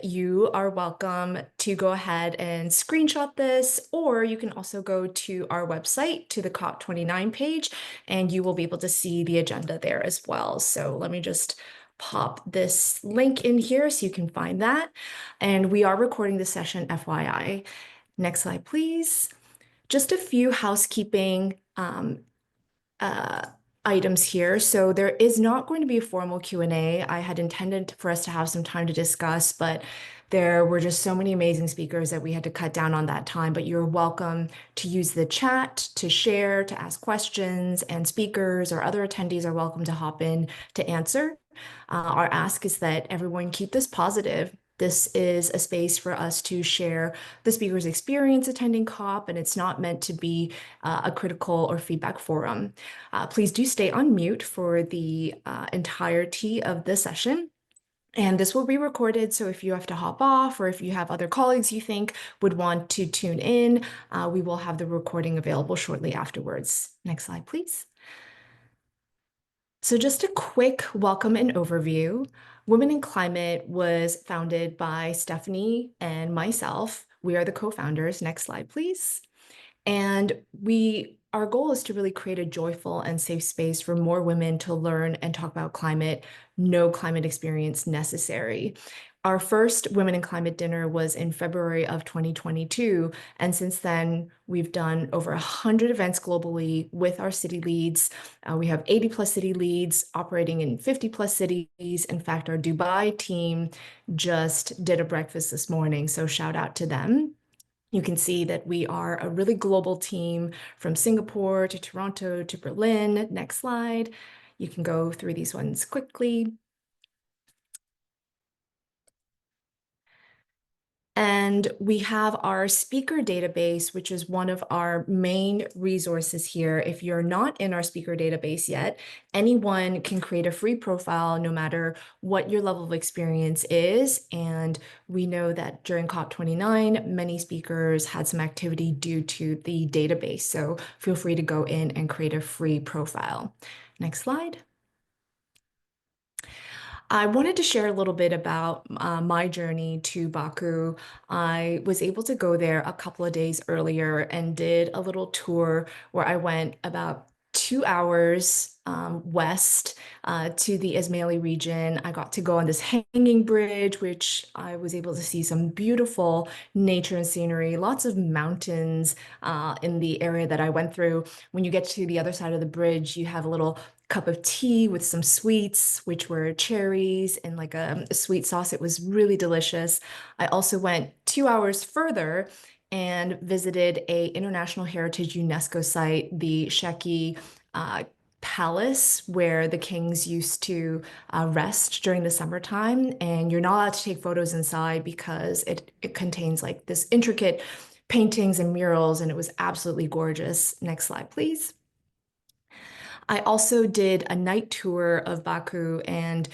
you are welcome to go ahead and screenshot this, or you can also go to our website, to the COP29 page, and you will be able to see the agenda there as well. So let me just pop this link in here so you can find that. And we are recording the session, FYI. Next slide, please. Just a few housekeeping uh, items here. So there is not going to be a formal Q&A. I had intended for us to have some time to discuss, but there were just so many amazing speakers that we had to cut down on that time. But you're welcome to use the chat to share, to ask questions, and speakers or other attendees are welcome to hop in to answer. Our ask is that everyone keep this positive. This is a space for us to share the speaker's experience attending COP, and it's not meant to be a critical or feedback forum. Please do stay on mute for the entirety of the session. And this will be recorded, so if you have to hop off or if you have other colleagues you think would want to tune in, we will have the recording available shortly afterwards. Next slide, please. So just a quick welcome and overview. Women in Climate was founded by Stephanie and myself. We are the co-founders. Next slide, please. And our goal is to really create a joyful and safe space for more women to learn and talk about climate, no climate experience necessary. Our first Women in Climate dinner was in February of 2022. And since then, we've done over 100 events globally with our city leads. We have 80 plus city leads operating in 50 plus cities. In fact, our Dubai team just did a breakfast this morning, so shout out to them. You can see that we are a really global team from Singapore to Toronto to Berlin. Next slide. You can go through these ones quickly. And we have our speaker database, which is one of our main resources here. If you're not in our speaker database yet, anyone can create a free profile no matter what your level of experience is. And we know that during COP29, many speakers had some activity due to the database. So feel free to go in and create a free profile. Next slide. I wanted to share a little bit about my journey to Baku. I was able to go there a couple of days earlier and did a little tour where I went about 2 hours west to the Ismaili region. I got to go on this hanging bridge, which I was able to see some beautiful nature and scenery, lots of mountains in the area that I went through. When you get to the other side of the bridge, you have a little cup of tea with some sweets, which were cherries and like a sweet sauce. It was really delicious. I also went 2 hours further and visited a International Heritage UNESCO site, the Sheki Palace, where the kings used to rest during the summertime. And you're not allowed to take photos inside because it contains like this intricate paintings and murals, and it was absolutely gorgeous. Next slide, please. I also did a night tour of Baku, and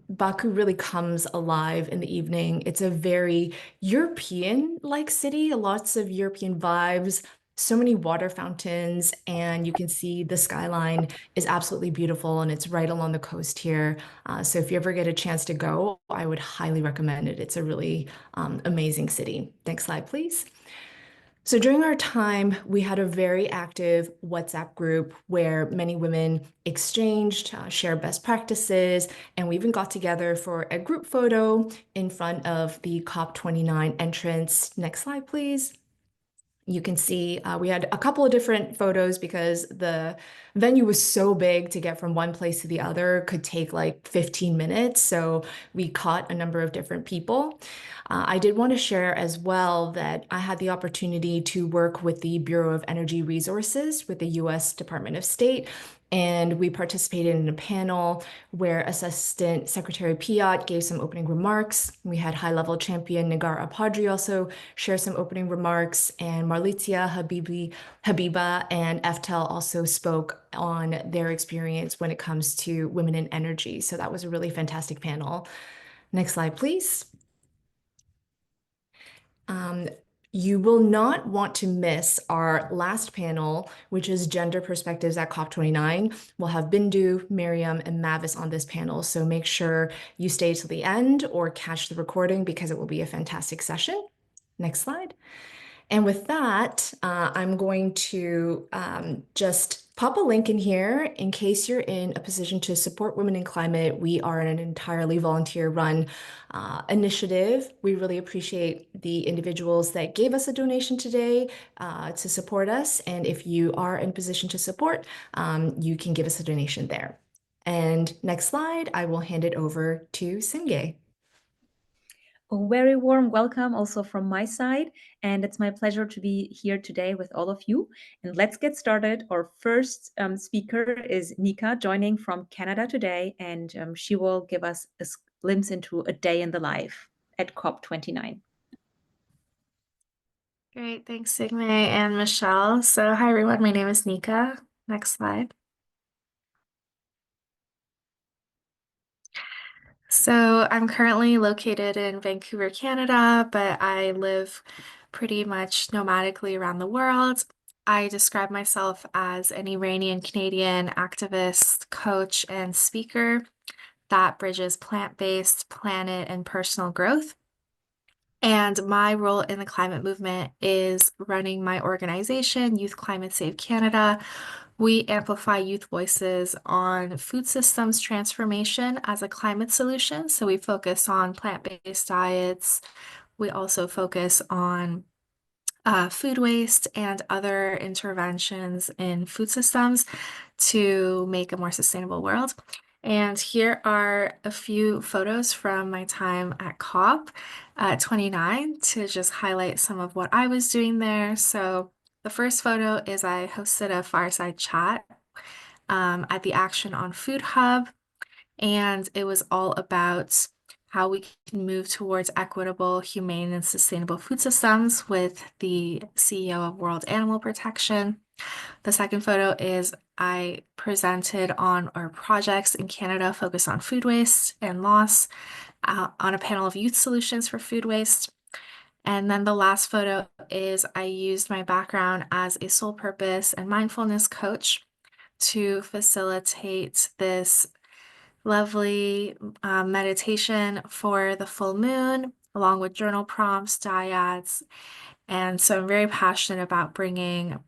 Baku really comes alive in the evening. It's a very European-like city, lots of European vibes, so many water fountains, and you can see the skyline is absolutely beautiful, and it's right along the coast here. So if you ever get a chance to go, I would highly recommend it. It's a really amazing city. Next slide, please. So during our time, we had a very active WhatsApp group where many women exchanged, shared best practices, and we even got together for a group photo in front of the COP29 entrance. Next slide, please. You can see we had a couple of different photos because the venue was so big to get from one place to the other could take like 15 minutes. So we caught a number of different people. I did want to share as well that I had the opportunity to work with the Bureau of Energy Resources with the US Department of State. And we participated in a panel where Assistant Secretary Piot gave some opening remarks. We had high-level champion Nagar Apadri also share some opening remarks, and Marlitia Habiba and FTEL also spoke on their experience when it comes to women in energy. So that was a really fantastic panel. Next slide, please. You will not want to miss our last panel, which is Gender Perspectives at COP29. We'll have Bindu, Miriam, and Mavis on this panel, so make sure you stay till the end or catch the recording because it will be a fantastic session. Next slide. And with that, I'm going to just pop a link in here in case you're in a position to support Women in Climate. We are an entirely volunteer-run initiative. We really appreciate the individuals that gave us a donation today to support us. And if you are in a position to support, you can give us a donation there. And next slide, I will hand it over to Singe. A very warm welcome also from my side, and it's my pleasure to be here today with all of you. And let's get started. Our first speaker is Nika, joining from Canada today, and she will give us a glimpse into a day in the life at COP29. Great, thanks Sigme and Michelle. So hi everyone, my name is Nika. Next slide. So I'm currently located in Vancouver, Canada, but I live pretty much nomadically around the world. I describe myself as an Iranian Canadian activist, coach, and speaker that bridges plant-based, planet, and personal growth. And my role in the climate movement is running my organization, Youth Climate Save Canada. We amplify youth voices on food systems transformation as a climate solution. So we focus on plant-based diets. We also focus on food waste and other interventions in food systems to make a more sustainable world. And here are a few photos from my time at COP29 to just highlight some of what I was doing there. So the first photo is I hosted a fireside chat at the Action on Food Hub, and it was all about how we can move towards equitable, humane, and sustainable food systems with the CEO of World Animal Protection. The second photo is I presented on our projects in Canada focused on food waste and loss on a panel of youth solutions for food waste. And then the last photo is I used my background as a soul purpose and mindfulness coach to facilitate this lovely meditation for the full moon, along with journal prompts, dyads. And so I'm very passionate about bringing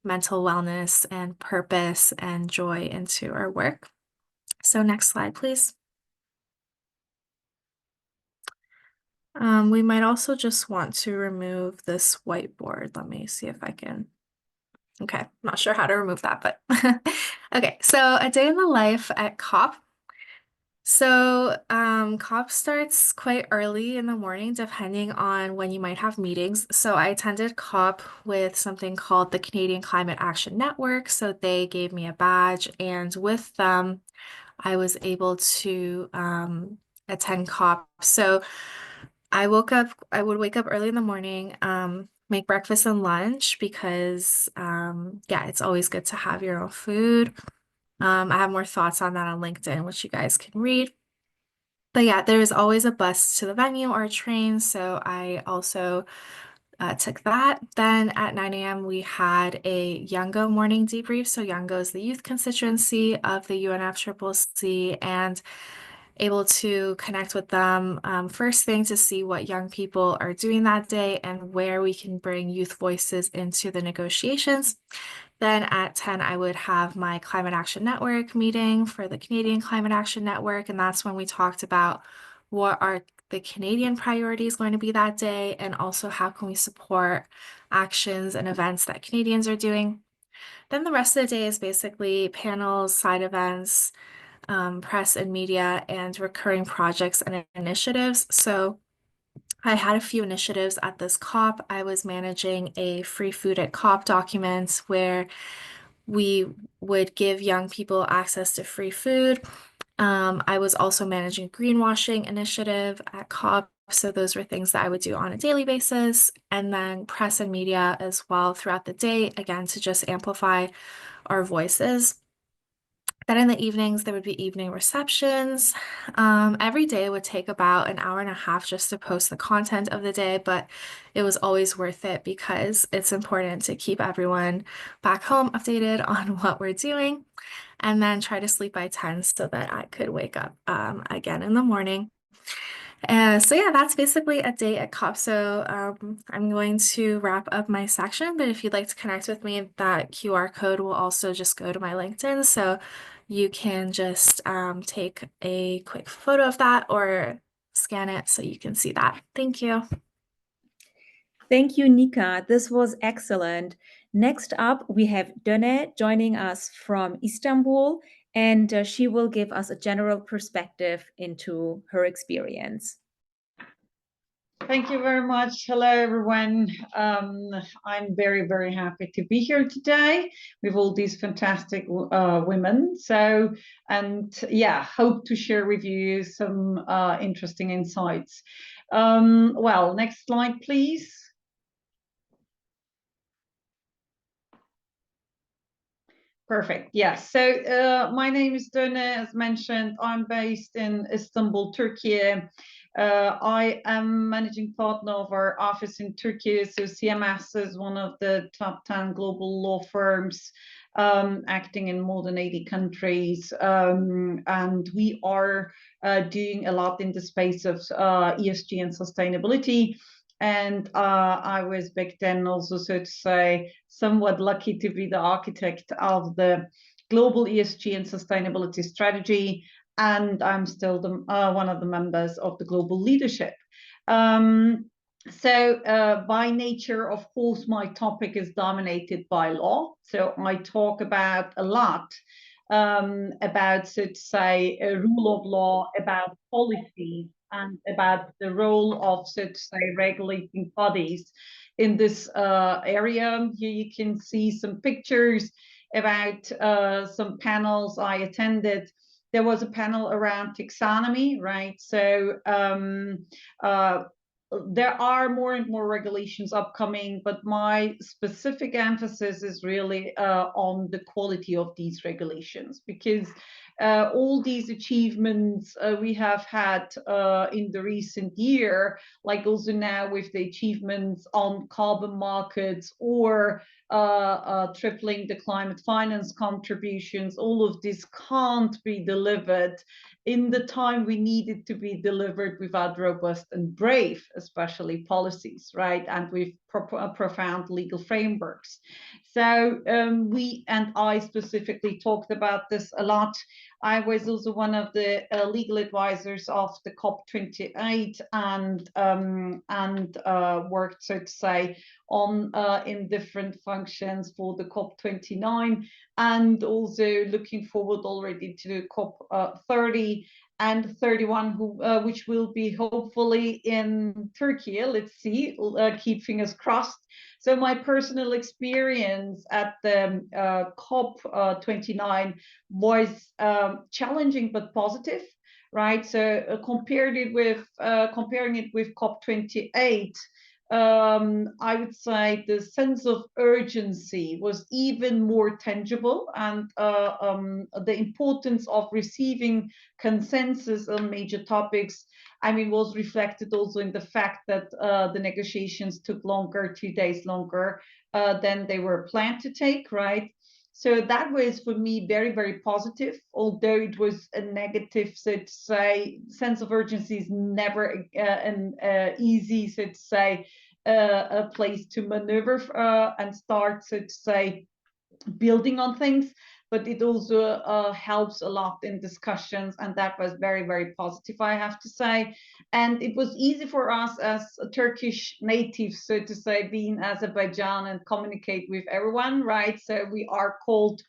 mental wellness and purpose and joy into our work. So next slide, please. We might also just want to remove this whiteboard. Let me see if I can. Okay, I'm not sure how to remove that, but okay. So a day in the life at COP. So COP starts quite early in the morning, depending on when you might have meetings. So I attended COP with something called the Canadian Climate Action Network. So they gave me a badge, and with them, I was able to attend COP. So I would wake up early in the morning, make breakfast and lunch because yeah, it's always good to have your own food. I have more thoughts on that on LinkedIn, which you guys can read. But yeah, there's always a bus to the venue or a train, so I also took that. Then at 9 a.m. we had a Youngo morning debrief. So Youngo is the youth constituency of the UNFCCC, and able to connect with them first thing to see what young people are doing that day and where we can bring youth voices into the negotiations. Then at 10, I would have my Climate Action Network meeting for the Canadian Climate Action Network. And that's when we talked about what are the Canadian priorities going to be that day, and also how can we support actions and events that Canadians are doing. Then the rest of the day is basically panels, side events, press and media, and recurring projects and initiatives. So I had a few initiatives at this COP. I was managing a free food at COP document where we would give young people access to free food. I was also managing a greenwashing initiative at COP. So those were things that I would do on a daily basis, and then press and media as well throughout the day, again, to just amplify our voices. Then in the evenings, there would be evening receptions. Every day would take about an hour and a half just to post the content of the day, but it was always worth it because it's important to keep everyone back home updated on what we're doing and then try to sleep by 10 so that I could wake up again in the morning. So yeah, that's basically a day at COP. So I'm going to wrap up my section, but if you'd like to connect with me, that QR code will also just go to my LinkedIn. So you can just take a quick photo of that or scan it so you can see that. Thank you. Thank you, Nika. This was excellent. Next up, we have Döne joining us from Istanbul, and she will give us a general perspective into her experience. Thank you very much. Hello, everyone. I'm very, very happy to be here today with all these fantastic women. And yeah, hope to share with you some interesting insights. Well, next slide, please. Perfect. Yes. So my name is Döne. As mentioned, I'm based in Istanbul, Turkey. I am managing partner of our office in Turkey. So CMS is one of the top 10 global law firms acting in more than 80 countries. And we are doing a lot in the space of ESG and sustainability. And I was back then also, so to say, somewhat lucky to be the architect of the global ESG and sustainability strategy. And I'm still one of the members of the global leadership. By nature, of course, my topic is dominated by law. So I talk about a lot about, so to say, a rule of law, about policy, and about the role of, so to say, regulating bodies in this area. Here you can see some pictures about some panels I attended. There was a panel around taxonomy, right? So there are more and more regulations upcoming, but my specific emphasis is really on the quality of these regulations, because all these achievements we have had in the recent year, like also now with the achievements on carbon markets or tripling the climate finance contributions, all of this can't be delivered in the time we need it to be delivered without robust and brave, especially policies, right? And with profound legal frameworks. So we and I specifically talked about this a lot. I was also one of the legal advisors of the COP28 and worked, so to say, on in different functions for the COP29, and also looking forward already to COP30 and 31, which will be hopefully in Turkey. Let's see, keep fingers crossed. So my personal experience at the COP29 was challenging but positive, right? So comparing it with COP28, I would say the sense of urgency was even more tangible, and the importance of receiving consensus on major topics, I mean, was reflected also in the fact that the negotiations took longer, 2 days longer than they were planned to take, right? So that was for me very, very positive, although it was a negative, so to say. Sense of urgency is never an easy, so to say, a place to maneuver and start, so to say, building on things, but it also helps a lot in discussions, and that was very, very positive, I have to say. And it was easy for us as Turkish natives, so to say, be in Azerbaijan and communicate with everyone, right? So we are called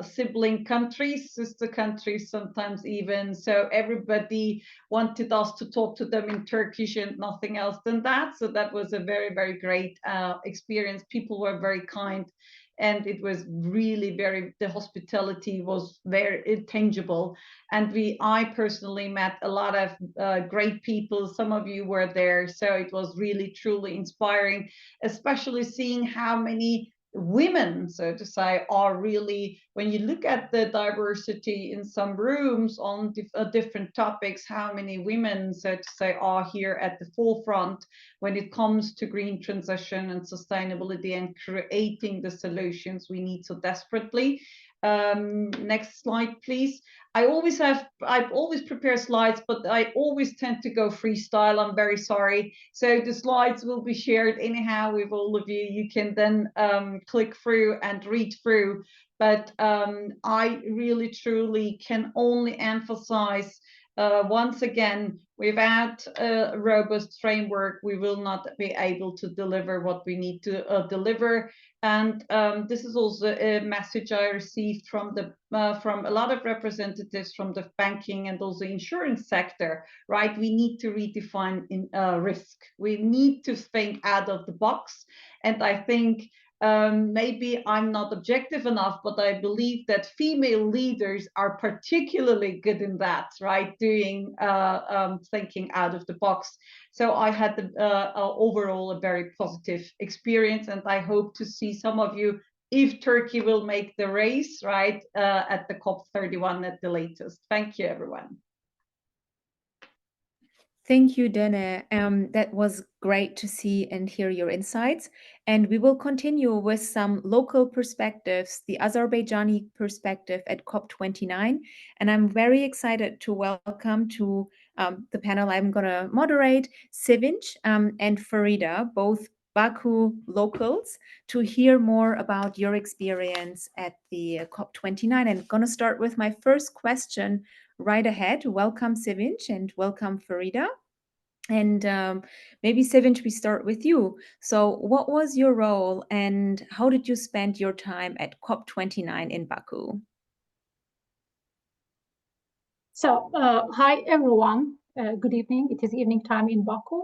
sibling countries, sister countries sometimes even. So everybody wanted us to talk to them in Turkish and nothing else than that. So that was a very, very great experience. People were very kind, and it was really the hospitality was very tangible. And I personally met a lot of great people. Some of you were there, so it was really truly inspiring, especially seeing how many women, so to say, are really, when you look at the diversity in some rooms on different topics, how many women, so to say, are here at the forefront when it comes to green transition and sustainability and creating the solutions we need so desperately. Next slide, please. I've always prepared slides, but I always tend to go freestyle. I'm very sorry. So the slides will be shared anyhow with all of you. You can then click through and read through. But I really, truly can only emphasize once again, without a robust framework, we will not be able to deliver what we need to deliver. And this is also a message I received from a lot of representatives from the banking and also insurance sector, right? We need to redefine risk. We need to think out of the box. And I think maybe I'm not objective enough, but I believe that female leaders are particularly good in that, right? Doing thinking out of the box. So I had overall a very positive experience, and I hope to see some of you, if Turkey will make the race, right, at the COP31 at the latest. Thank you, everyone. Thank you, Dene. That was great to see and hear your insights. And we will continue with some local perspectives, the Azerbaijani perspective at COP29. And I'm very excited to welcome to the panel I'm going to moderate, Sevinç and Farida, both Baku locals, to hear more about your experience at the COP29. I'm going to start with my first question right ahead. Welcome, Sevinç, and welcome, Farida. And maybe, Sevinç, we start with you. So what was your role and how did you spend your time at COP29 in Baku? So, hi everyone. Good evening. It is evening time in Baku.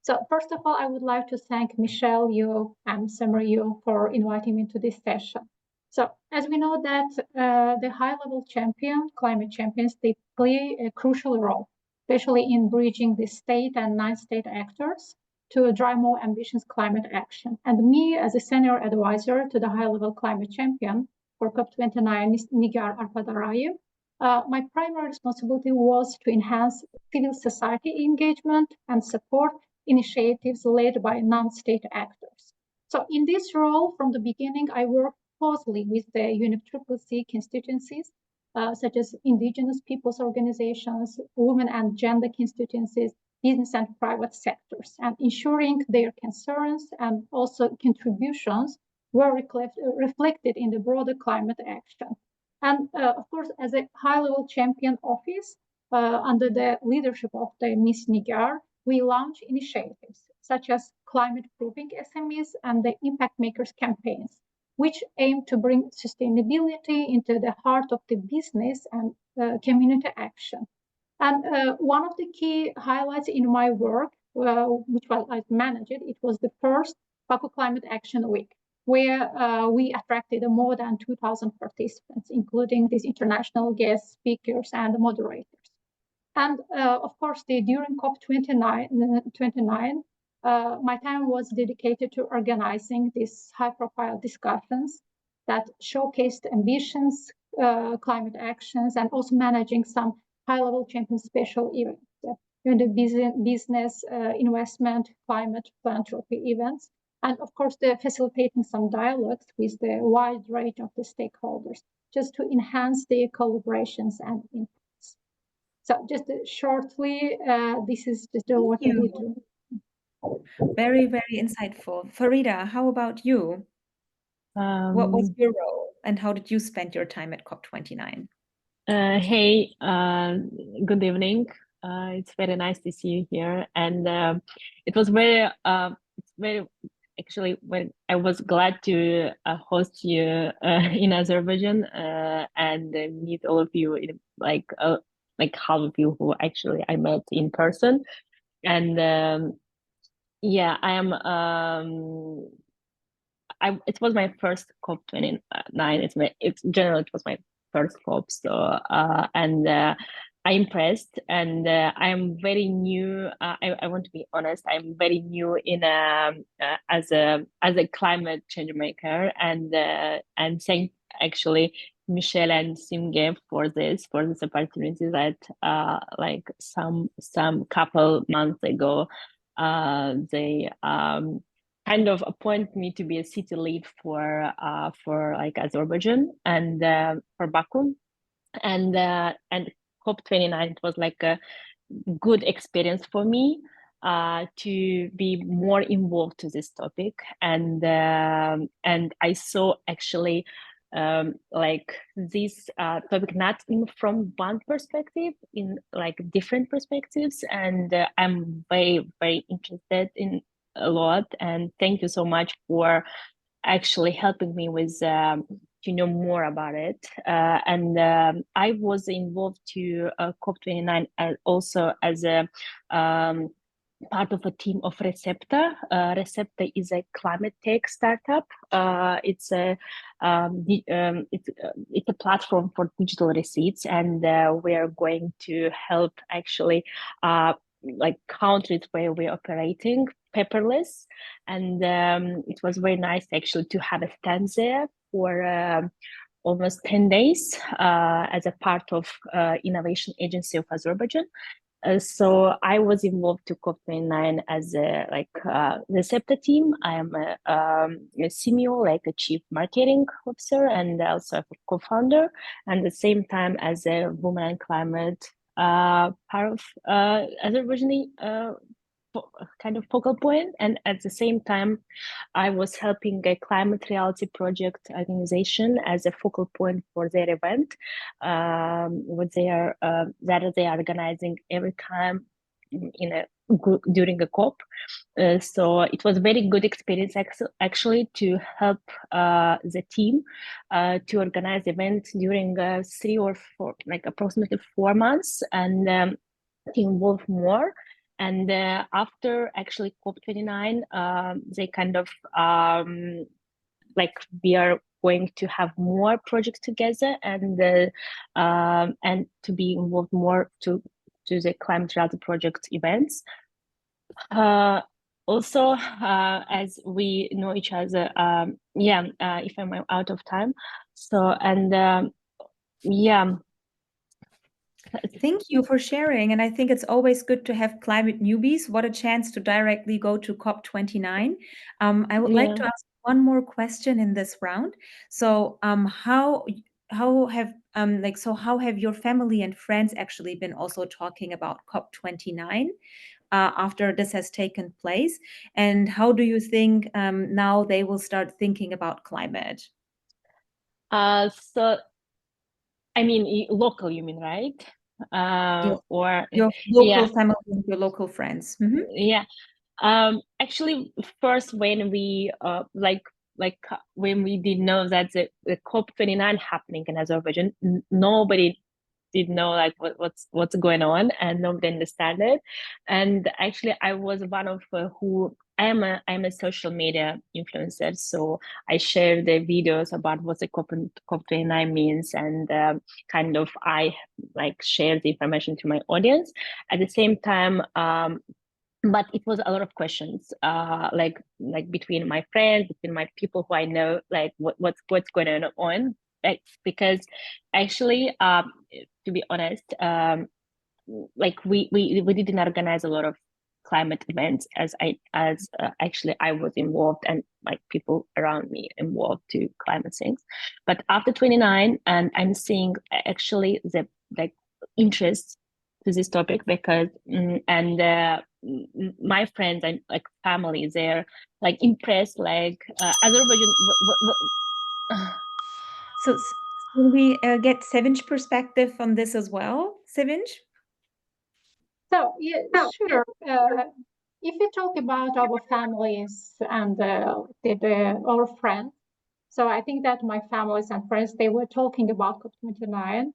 So, first of all, I would like to thank Michelle, you, and Summer, you for inviting me to this session. So, as we know that the high-level climate champions, they play a crucial role, especially in bridging the state and non-state actors to drive more ambitious climate action. And me, as a senior advisor to the high-level climate champion for COP29, Nigar Arpadarayev, my primary responsibility was to enhance civil society engagement and support initiatives led by non-state actors. So in this role, from the beginning, I worked closely with the UNFCCC constituencies, such as indigenous peoples organizations, women and gender constituencies, business and private sectors, and ensuring their concerns and also contributions were reflected in the broader climate action. And of course, as a high-level champion office, under the leadership of the Miss Nigar, we launch initiatives such as climate-proofing SMEs and the Impact Makers campaigns, which aim to bring sustainability into the heart of the business and community action. And one of the key highlights in my work, which I managed, it was the first Baku Climate Action Week, where we attracted more than 2,000 participants, including these international guest speakers and moderators. And of course, during COP29, my time was dedicated to organizing these high-profile discussions that showcased ambitions, climate actions, and also managing some high-level champion special events, the business, investment, climate, philanthropy events, and of course, facilitating some dialogues with the wide range of the stakeholders, just to enhance their collaborations and inputs. So just shortly, this is just what I did. Very, very insightful. Farida, how about you? What was your role and how did you spend your time at COP29? Hey, good evening. It's very nice to see you here, and it was actually when I was glad to host you in Azerbaijan and meet all of you in like half of you who actually I met in person, and yeah, it was my first COP29. It was my first COP. So and I'm impressed, and I'm very new. I want to be honest. I'm very new in as a climate change maker, and thank actually Michelle and Simge for this opportunity that like some couple months ago they kind of appointed me to be a city lead for like Azerbaijan and for Baku and COP29. It was like a good experience for me to be more involved to this topic, and I saw actually like this topic not in from one perspective, in like different perspectives, and I'm very interested in a lot. And thank you so much for actually helping me with to know more about it. And I was involved to COP29 also as a part of a team of Recepta. Recepta is a climate tech startup. It's a platform for digital receipts, and we are going to help actually like countries where we're operating paperless. And it was very nice actually to have a stand there for almost 10 days as a part of innovation agency of Azerbaijan. So I was involved to COP29 as a receptor team. I am a CMO, like a chief marketing officer, and also a co-founder, and at the same time as a woman and climate part of Azerbaijani kind of focal point. And at the same time, I was helping a climate reality project organization as a focal point for their event, what they are that they are organizing every time in a during a COP. So it was a very good experience actually to help the team to organize events during 3 or 4, like approximately 4 months, and to involve more. And after actually COP29, they kind of like we are going to have more projects together, and to be involved more to the climate reality project events. Also, as we know each other, if I'm out of time, so and yeah. Thank you for sharing. And I think it's always good to have climate newbies. What a chance to directly go to COP29. I would like to ask one more question in this round. So, how have your family and friends actually been also talking about COP29 after this has taken place? And how do you think now they will start thinking about climate? So I mean, local, you mean, right? Or Your local yeah, family and your local friends. Mm-hmm. yeah. Actually, first when we when we did know that the COP29 happening in Azerbaijan, nobody did know like what's going on, and nobody understand it. And actually, I was one of who I'm a social media influencer, so I share the videos about what the COP29 means, and kind of I like share the information to my audience. At the same time, but it was a lot of questions like between my friends, between my people who I know, like what's going on, like, because actually to be honest, like we didn't organize a lot of climate events as actually I was involved, and like people around me involved to climate things. But after 29, and I'm seeing actually the like interest to this topic, because my friends and like family, they're like impressed, like Azerbaijan. So, will we get Sevinch perspective on this as well, Sevinch? So, yeah, sure. If we talk about our families and our friends, so I think that my families and friends, they were talking about COP29,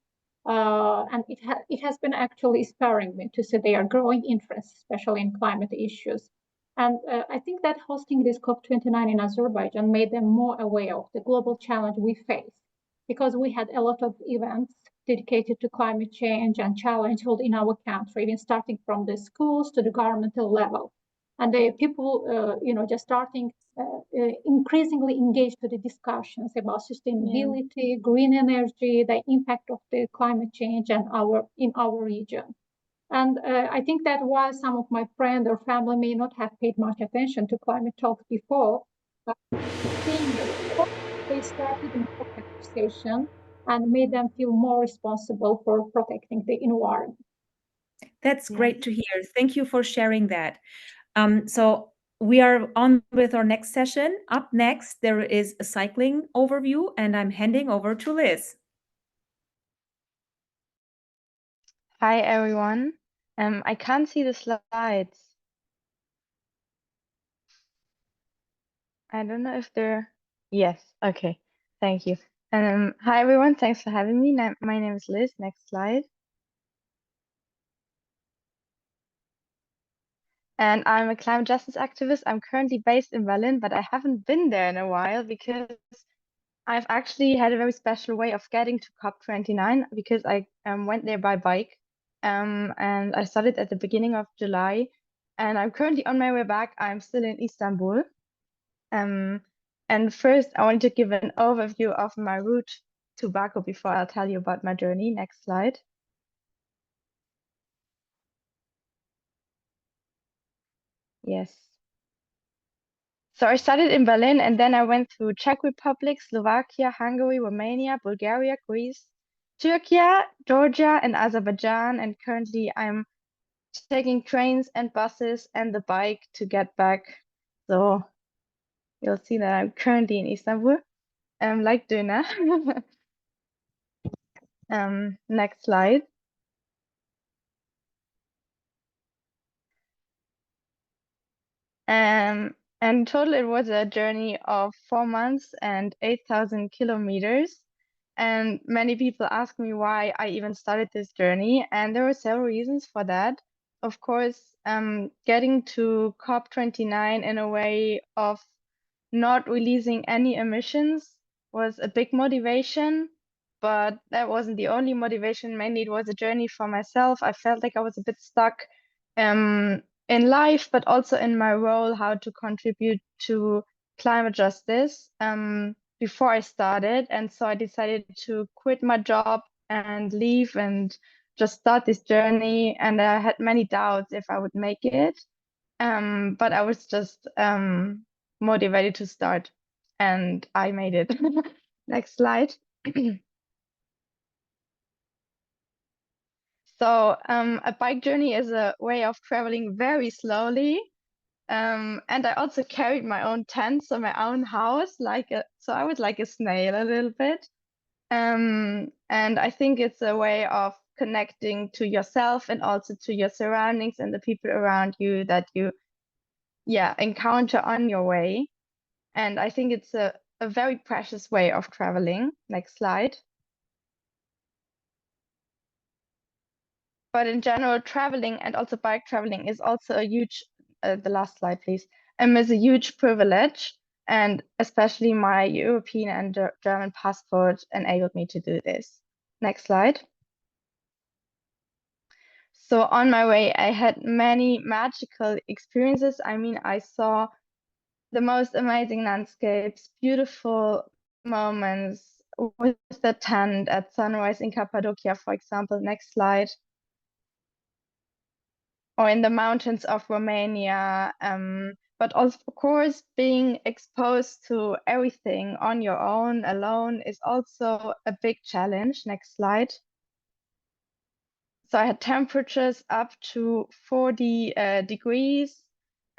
and it has been actually inspiring me to see their growing interest, especially in climate issues. And I think that hosting this COP29 in Azerbaijan made them more aware of the global challenge we face, because we had a lot of events dedicated to climate change and challenges in our country, even starting from the schools to the governmental level. And the people, just starting increasingly engaged to the discussions about sustainability, green energy, the impact of the climate change and in our region. And I think that while some of my friends or family may not have paid much attention to climate talks before, seeing this, they started a more conversation and made them feel more responsible for protecting the environment. That's great to hear. Thank you for sharing that. So we are on with our next session. Up next, there is a cycling overview, and I'm handing over to Liz. Hi, everyone. I can't see the slides. I don't know if they're... Yes, okay. Thank you. Hi, everyone. Thanks for having me. My name is Liz. Next slide. And I'm a climate justice activist. I'm currently based in Berlin, but I haven't been there in a while because I've actually had a very special way of getting to COP29 because I went there by bike. And I started at the beginning of July. And I'm currently on my way back. I'm still in Istanbul. And first, I want to give an overview of my route to Baku before I'll tell you about my journey. Next slide. Yes. So I started in Berlin and then I went through Czech Republic, Slovakia, Hungary, Romania, Bulgaria, Greece, Turkey, Georgia, and Azerbaijan. And currently I'm taking trains and buses and the bike to get back. So you'll see that I'm currently in Istanbul. Like Döner. Next slide. And in total, it was a journey of 4 months and 8,000 kilometers. And many people ask me why I even started this journey. And there were several reasons for that. Of course, getting to COP29 in a way of not releasing any emissions was a big motivation, but that wasn't the only motivation. Mainly, it was a journey for myself. I felt like I was a bit stuck in life, but also in my role, how to contribute to climate justice before I started. And so I decided to quit my job and leave and just start this journey. And I had many doubts if I would make it. But I was just motivated to start and I made it. Next slide. So a bike journey is a way of traveling very slowly. And I also carried my own tent, so my own house, so I was like a snail a little bit. And I think it's a way of connecting to yourself and also to your surroundings and the people around you that you encounter on your way. And I think it's a very precious way of traveling. Next slide. But in general, traveling and also bike traveling is also a huge, the last slide, please, is a huge privilege. And especially my European and German passport enabled me to do this. Next slide. So on my way, I had many magical experiences. I mean, I saw the most amazing landscapes, beautiful moments with the tent at sunrise in Cappadocia, for example. Next slide. Or in the mountains of Romania. But also, of course, being exposed to everything on your own, alone, is also a big challenge. Next slide. So I had temperatures up to 40 degrees.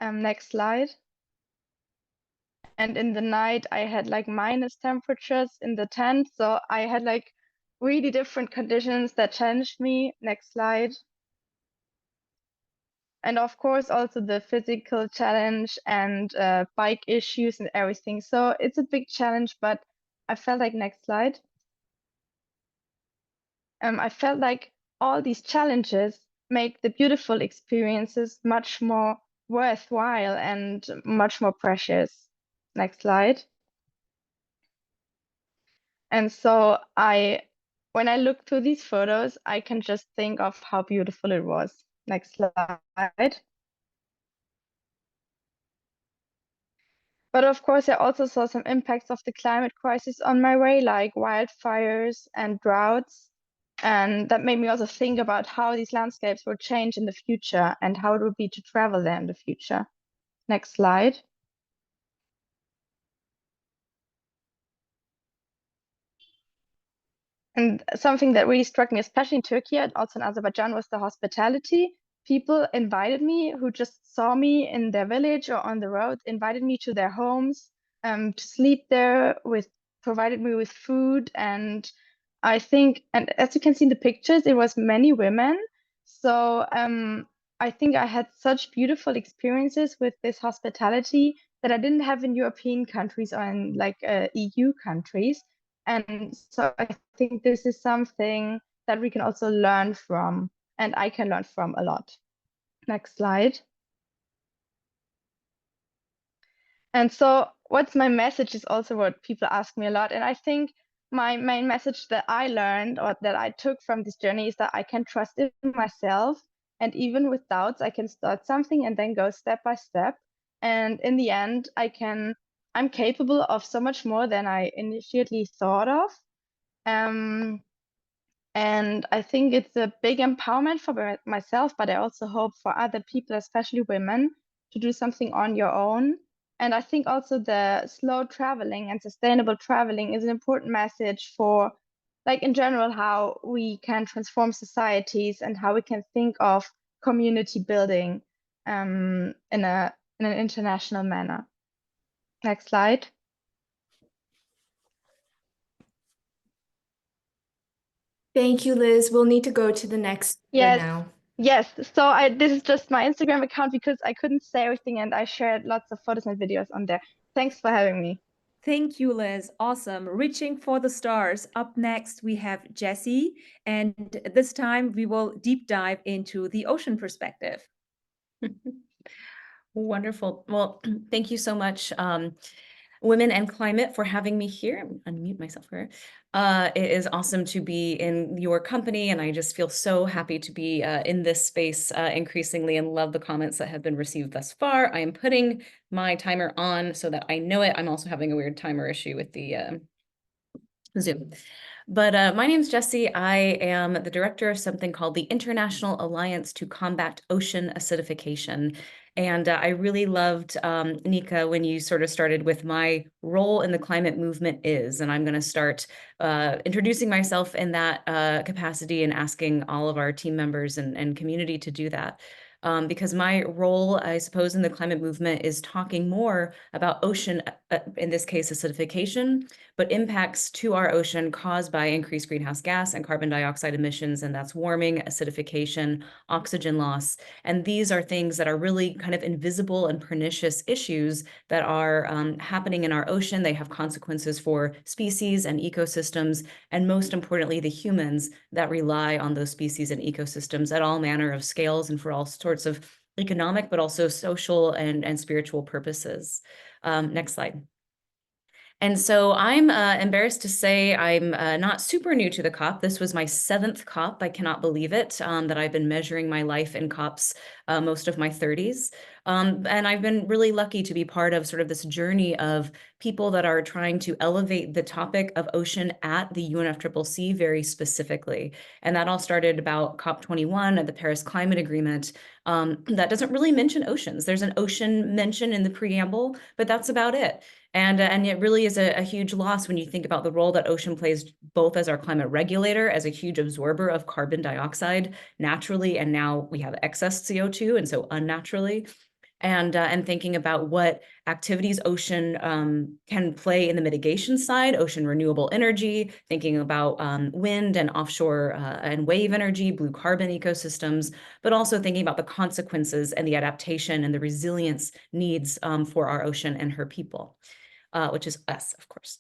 Next slide. And in the night, I had like minus temperatures in the tent. So I had like really different conditions that challenged me. Next slide. And of course, also the physical challenge and bike issues and everything. So it's a big challenge, but I felt like, next slide. I felt like all these challenges make the beautiful experiences much more worthwhile and much more precious. Next slide. And so I when I look through these photos, I can just think of how beautiful it was. Next slide. But of course, I also saw some impacts of the climate crisis on my way, like wildfires and droughts. And that made me also think about how these landscapes will change in the future and how it would be to travel there in the future. Next slide. And something that really struck me, especially in Turkey and also in Azerbaijan, was the hospitality. People invited me who just saw me in their village or on the road, invited me to their homes to sleep there, provided me with food. And I think, and as you can see in the pictures, it was many women. So I think I had such beautiful experiences with this hospitality that I didn't have in European countries or in like EU countries. And so I think this is something that we can also learn from, and I can learn from a lot. Next slide. And so what's my message is also what people ask me a lot. And I think my main message that I learned or that I took from this journey is that I can trust in myself. And even with doubts, I can start something and then go step by step. And in the end, I'm capable of so much more than I initially thought of. And I think it's a big empowerment for myself, but I also hope for other people, especially women, to do something on your own. And I think also the slow traveling and sustainable traveling is an important message for, like in general, how we can transform societies and how we can think of community building in an international manner. Next slide. Thank you, Liz. We'll need to go to the next speaker Yes. now. Yes, so this is just my Instagram account because I couldn't say everything and I shared lots of photos and videos on there. Thanks for having me. Thank you, Liz. Awesome. Reaching for the stars. Up next, we have Jessie, and this time we will deep dive into the ocean perspective. Wonderful. Well, thank you so much, Women and Climate, for having me here. Unmute myself here. It is awesome to be in your company, and I just feel so happy to be in this space increasingly and love the comments that have been received thus far. I am putting my timer on so that I know it. I'm also having a weird timer issue with the Zoom. But my name is Jessie. I am the director of something called the International Alliance to Combat Ocean Acidification. And I really loved, Nika, when you sort of started with my role in the climate movement is, and I'm going to start introducing myself in that capacity and asking all of our team members and community to do that. Because my role, I suppose, in the climate movement is talking more about ocean, in this case, acidification, but impacts to our ocean caused by increased greenhouse gas and carbon dioxide emissions, and that's warming, acidification, oxygen loss. And these are things that are really kind of invisible and pernicious issues that are happening in our ocean. They have consequences for species and ecosystems, and most importantly, the humans that rely on those species and ecosystems at all manner of scales and for all sorts of economic, but also social and spiritual purposes. Next slide. And so I'm embarrassed to say I'm not super new to the COP. This was my 7th COP. I cannot believe it, that I've been measuring my life in COPs most of my 30s. And I've been really lucky to be part of sort of this journey of people that are trying to elevate the topic of ocean at the UNFCCC very specifically. And that all started about COP29 at the Paris Climate Agreement. That doesn't really mention oceans. There's an ocean mention in the preamble, but that's about it. And it really is a huge loss when you think about the role that ocean plays both as our climate regulator, as a huge absorber of carbon dioxide naturally, and now we have excess CO2, and so unnaturally. And thinking about what activities ocean can play in the mitigation side, ocean renewable energy, thinking about wind and offshore and wave energy, blue carbon ecosystems, but also thinking about the consequences and the adaptation and the resilience needs for our ocean and her people. Which is us, of course.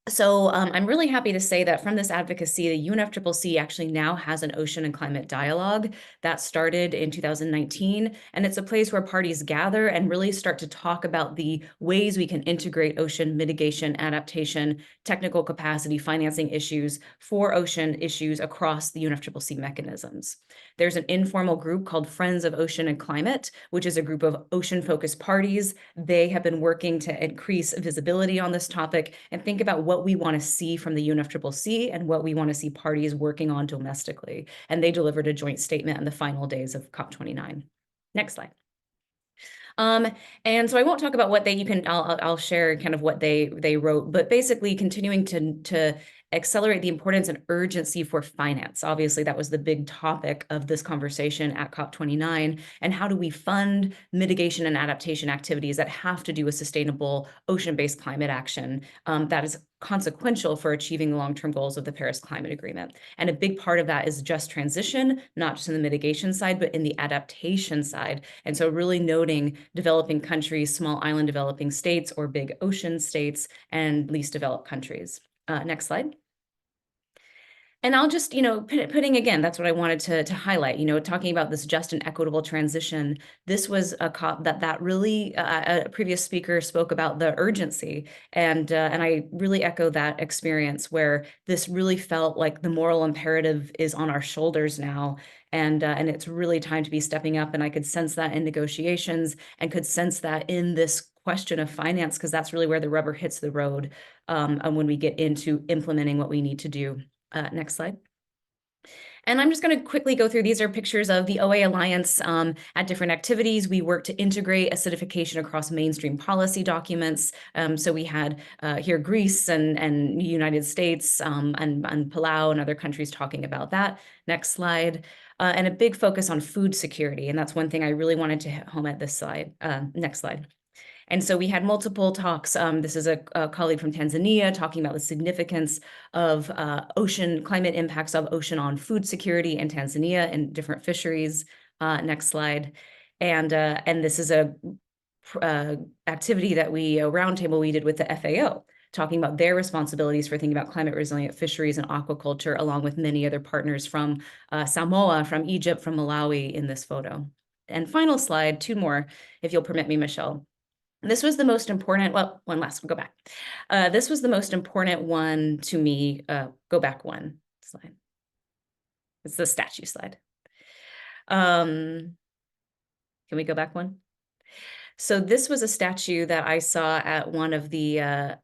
So I'm really happy to say that from this advocacy, the UNFCCC actually now has an ocean and climate dialogue that started in 2019. And it's a place where parties gather and really start to talk about the ways we can integrate ocean mitigation, adaptation, technical capacity, financing issues for ocean issues across the UNFCCC mechanisms. There's an informal group called Friends of Ocean and Climate, which is a group of ocean-focused parties. They have been working to increase visibility on this topic and think about what we want to see from the UNFCCC and what we want to see parties working on domestically. And they delivered a joint statement in the final days of COP29. Next slide. And so I won't talk about what I'll share kind of what they wrote, but basically continuing to accelerate the importance and urgency for finance. Obviously, that was the big topic of this conversation at COP29. And how do we fund mitigation and adaptation activities that have to do with sustainable ocean-based climate action that is consequential for achieving the long-term goals of the Paris Climate Agreement. And a big part of that is just transition, not just in the mitigation side, but in the adaptation side. And so really noting developing countries, small island developing states, or big ocean states, and least developed countries. Next slide. And I'll just, putting again, that's what I wanted to highlight, talking about this just and equitable transition. This was a COP that really, a previous speaker spoke about the urgency. And I really echo that experience where this really felt like the moral imperative is on our shoulders now. And it's really time to be stepping up. And I could sense that in negotiations and could sense that in this question of finance, because that's really where the rubber hits the road and when we get into implementing what we need to do. Next slide. And I'm just going to quickly go through. These are pictures of the OA Alliance at different activities. We work to integrate acidification across mainstream policy documents. So we had here Greece and United States and Palau and other countries talking about that. Next slide. And a big focus on food security. And that's one thing I really wanted to hit home at this slide. Next slide. And so we had multiple talks. This is a colleague from Tanzania talking about the significance of ocean climate impacts of ocean on food security in Tanzania and different fisheries. Next slide. And this is a activity that a roundtable we did with the FAO, talking about their responsibilities for thinking about climate resilient fisheries and aquaculture, along with many other partners from Samoa, from Egypt, from Malawi in this photo. And final slide, 2 more, if you'll permit me, Michelle. This was the most important, well, one last, we'll go back. This was the most important one to me. Go back one slide. It's the statue slide. Can we go back one? So this was a statue that I saw at one of the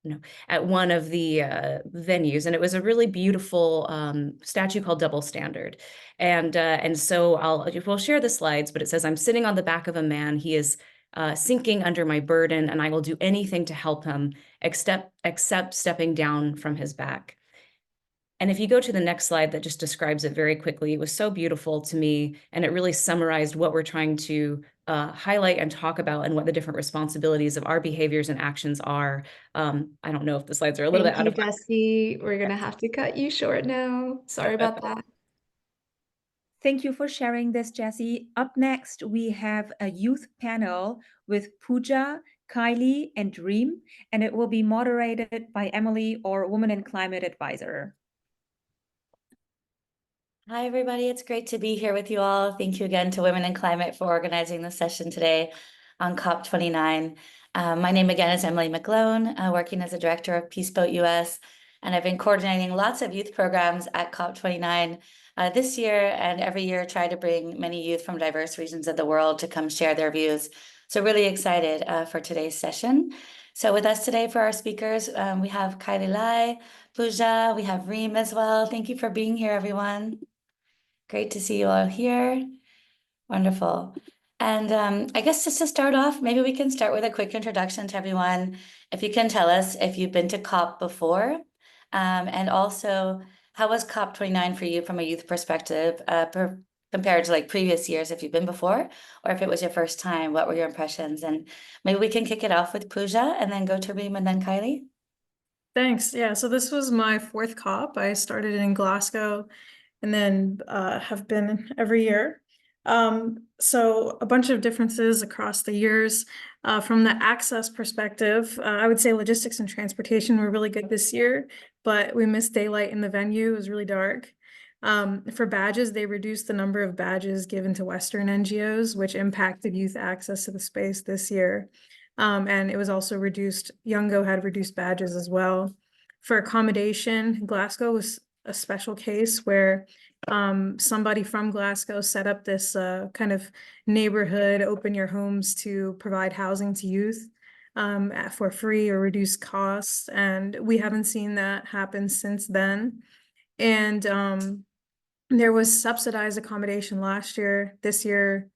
venues, and it was a really beautiful statue called Double Standard. And so we'll share the slides, but it says, "I'm sitting on the back of a man. He is sinking under my burden, and I will do anything to help him, except stepping down from his back." And if you go to the next slide that just describes it very quickly, it was so beautiful to me, and it really summarized what we're trying to highlight and talk about and what the different responsibilities of our behaviors and actions are. I don't know if the slides are a little bit out of Thank you, Jessie. We're going to have to cut you short now. Sorry about that. Thank you for sharing this, Jessie. Up next, we have a youth panel with Pooja, Kylie, and Reem, and it will be moderated by Emily, our Women in Climate Advisor. Hi, everybody. It's great to be here with you all. Thank you again to Women in Climate for organizing this session today on COP29. My name again is Emily McGlone, working as a director of Peaceboat US, and I've been coordinating lots of youth programs at COP29 this year, and every year try to bring many youth from diverse regions of the world to come share their views. So really excited for today's session. So with us today for our speakers, we have Kylie Lai, Pooja, we have Reem as well. Thank you for being here, everyone. Great to see you all here. Wonderful. And I guess just to start off, maybe we can start with a quick introduction to everyone. If you can tell us if you've been to COP before, and also how was COP29 for you from a youth perspective compared to like previous years, if you've been before, or if it was your first time, what were your impressions? And maybe we can kick it off with Pooja and then go to Reem and then Kylie. Thanks. Yeah, so this was my 4th COP. I started in Glasgow and then have been every year. So a bunch of differences across the years. From the access perspective, I would say logistics and transportation were really good this year, but we missed daylight in the venue. It was really dark. For badges, they reduced the number of badges given to Western NGOs, which impacted youth access to the space this year. And it was also reduced, Youngo had reduced badges as well. For accommodation, Glasgow was a special case where somebody from Glasgow set up this kind of neighborhood, open your homes to provide housing to youth for free or reduced costs. And we haven't seen that happen since then. And there was subsidized accommodation last year. This year,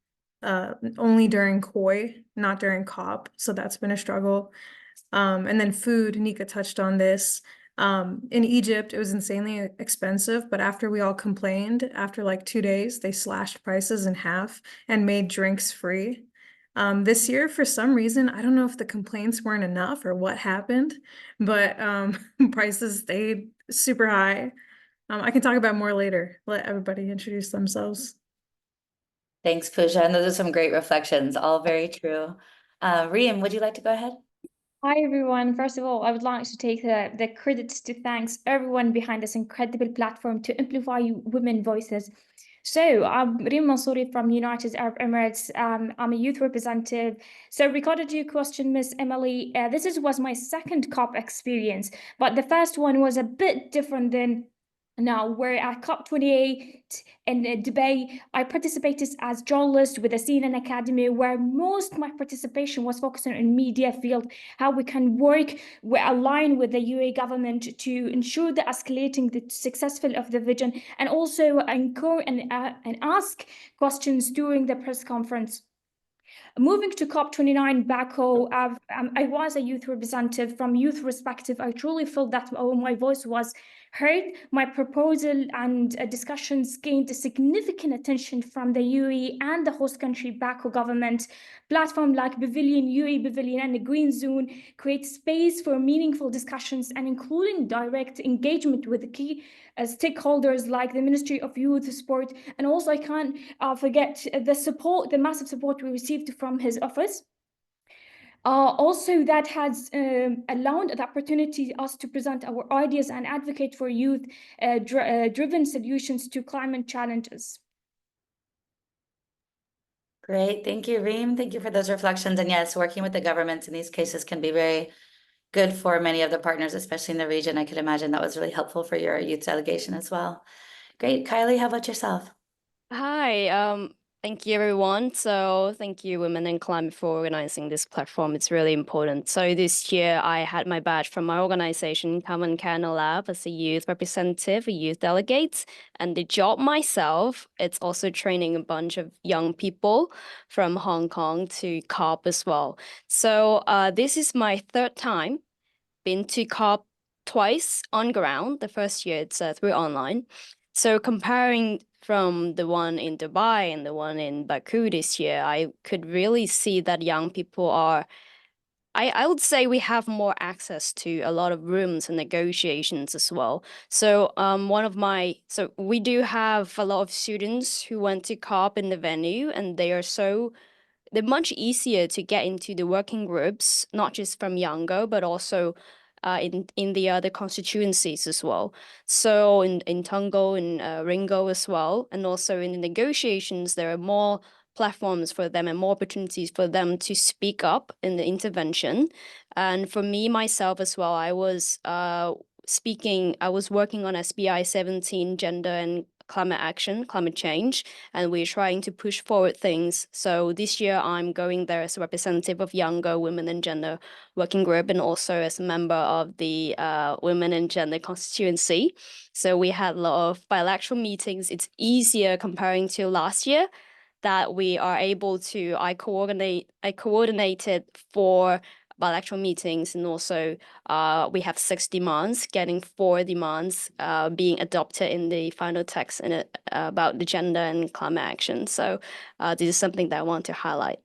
only during COI, not during COP. So that's been a struggle. And then food, Nika touched on this. In Egypt, it was insanely expensive, but after we all complained, after like 2 days, they slashed prices in half and made drinks free. This year, for some reason, I don't know if the complaints weren't enough or what happened, but prices stayed super high. I can talk about more later. Let everybody introduce themselves. Thanks, Pooja. And those are some great reflections, all very true. Reem, would you like to go ahead? Hi everyone. First of all, I would like to take the credits to thanks everyone behind this incredible platform to amplify women voices. So I'm Reem Mansouri from United Arab Emirates. I'm a youth representative. So regarding to your question, Miss Emily, this was my second COP experience, but the first one was a bit different than now. We're at COP28 in Dubai. I participated as journalist with the CNN Academy, where most my participation was focusing on media field, how we can work, we align with the UAE government to ensure the escalating the successful of the vision, and also encourage and ask questions during the press conference. Moving to COP29 Baku, I was a youth representative. From youth perspective, I truly felt that my voice was heard. My proposal and discussions gained significant attention from the UAE and the host country Baku government. Platforms like Pavilion, UAE Pavilion, and the Green Zone create space for meaningful discussions and including direct engagement with the key stakeholders like the Ministry of Youth, Sport, and also I can't forget the support, the massive support we received from his office. Also, that has allowed the opportunity us to present our ideas and advocate for youth driven solutions to climate challenges. Great. Thank you, Reem. Thank you for those reflections. And yes, working with the governments in these cases can be very good for many of the partners, especially in the region. I could imagine that was really helpful for your youth delegation as well. Great. Kylie, how about yourself? Hi, thank you everyone. So thank you Women in Climate for organizing this platform. It's really important. So this year I had my badge from my organization, Common Kernel Lab, as a youth representative, a youth delegate. And the job myself, it's also training a bunch of young people from Hong Kong to COP as well. So this is my third time been to COP twice on ground. The first year it's through online. So comparing from the one in Dubai and the one in Baku this year, I could really see that young people are, I would say we have more access to a lot of rooms and negotiations as well. So so we do have a lot of students who went to COP in the venue, and they're much easier to get into the working groups, not just from Yango, but also in the other constituencies as well. So in Tungo and Ringo as well. And also in the negotiations, there are more platforms for them and more opportunities for them to speak up in the intervention. And for me, myself as well, I was working on SBI 17, gender and climate action, climate change, and we're trying to push forward things. So this year I'm going there as a representative of Younger Women and Gender Working Group and also as a member of the Women and Gender constituency. So we had a lot of bilateral meetings. It's easier comparing to last year that we are able to, I coordinated for bilateral meetings, and also we have 6 demands, getting 4 demands being adopted in the final text in about the gender and climate action. So this is something that I want to highlight.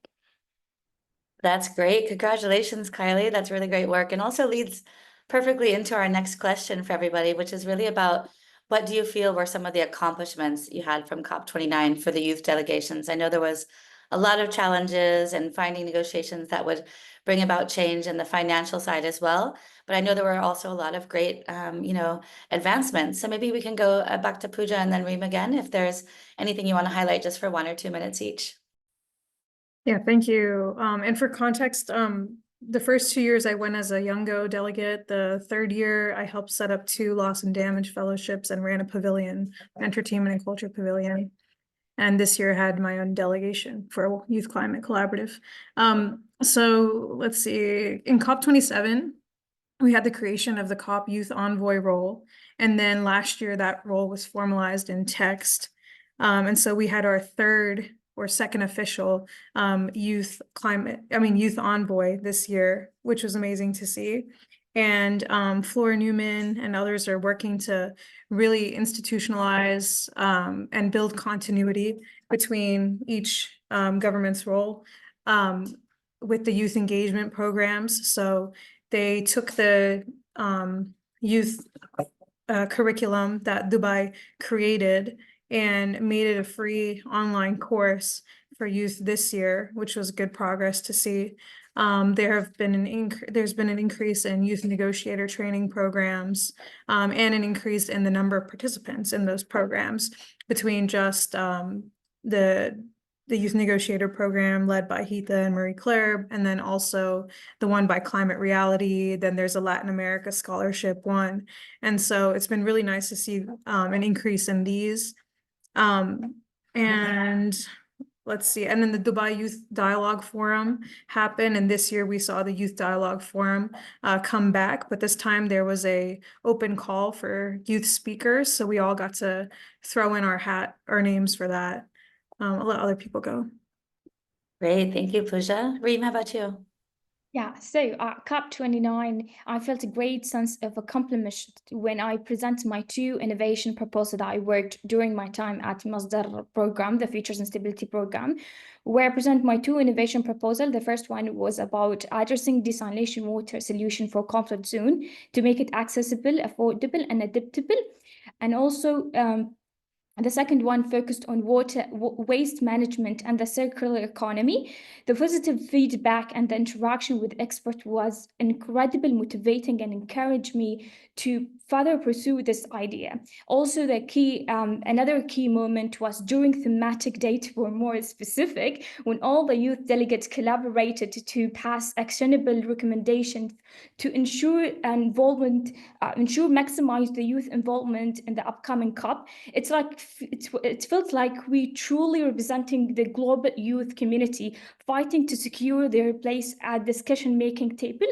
That's great. Congratulations, Kylie. That's really great work, and also leads perfectly into our next question for everybody, which is really about what do you feel were some of the accomplishments you had from COP29 for the youth delegations? I know there was a lot of challenges and finding negotiations that would bring about change in the financial side as well. But I know there were also a lot of great, advancements. So maybe we can go back to Pooja and then Reem again, if there's anything you want to highlight just for 1 or 2 minutes each. Yeah, thank you. And for context, the first 2 years I went as a Youngo delegate. The third year I helped set up 2 loss and damage fellowships and ran a pavilion, entertainment and culture pavilion. And this year I had my own delegation for Youth Climate Collaborative. So let's see, in COP27, we had the creation of the COP Youth Envoy role. And then last year that role was formalized in text. And so we had our third or second official youth envoy this year, which was amazing to see. And Flora Newman and others are working to really institutionalize and build continuity between each government's role with the youth engagement programs. So they took the youth curriculum that Dubai created and made it a free online course for youth this year, which was good progress to see. There's been an increase in youth negotiator training programs and an increase in the number of participants in those programs between just the youth negotiator program led by Heatha and Marie Claire, and then also the one by Climate Reality. Then there's a Latin America scholarship one. And so it's been really nice to see an increase in these. And let's see, and then the Dubai Youth Dialogue Forum happened, and this year we saw the Youth Dialogue Forum come back, but this time there was a open call for youth speakers, so we all got to throw in our names for that. I'll let other people go. Great, thank you, Pooja. Reem, how about you? Yeah, so at COP29, I felt a great sense of accomplishment when I presented my 2 innovation proposals that I worked during my time at Masdar program, the Futures and Stability program, where I present my 2 innovation proposals. The first one was about addressing desalination water solution for conflict zone to make it accessible, affordable, and adaptable. And also, the second one focused on waste management and the circular economy. The positive feedback and the interaction with experts was incredibly motivating and encouraged me to further pursue this idea. Also, another key moment was during thematic day, to be more specific, when all the youth delegates collaborated to pass actionable recommendations to ensure maximize the youth involvement in the upcoming COP. It felt like we truly representing the global youth community, fighting to secure their place at discussion-making table.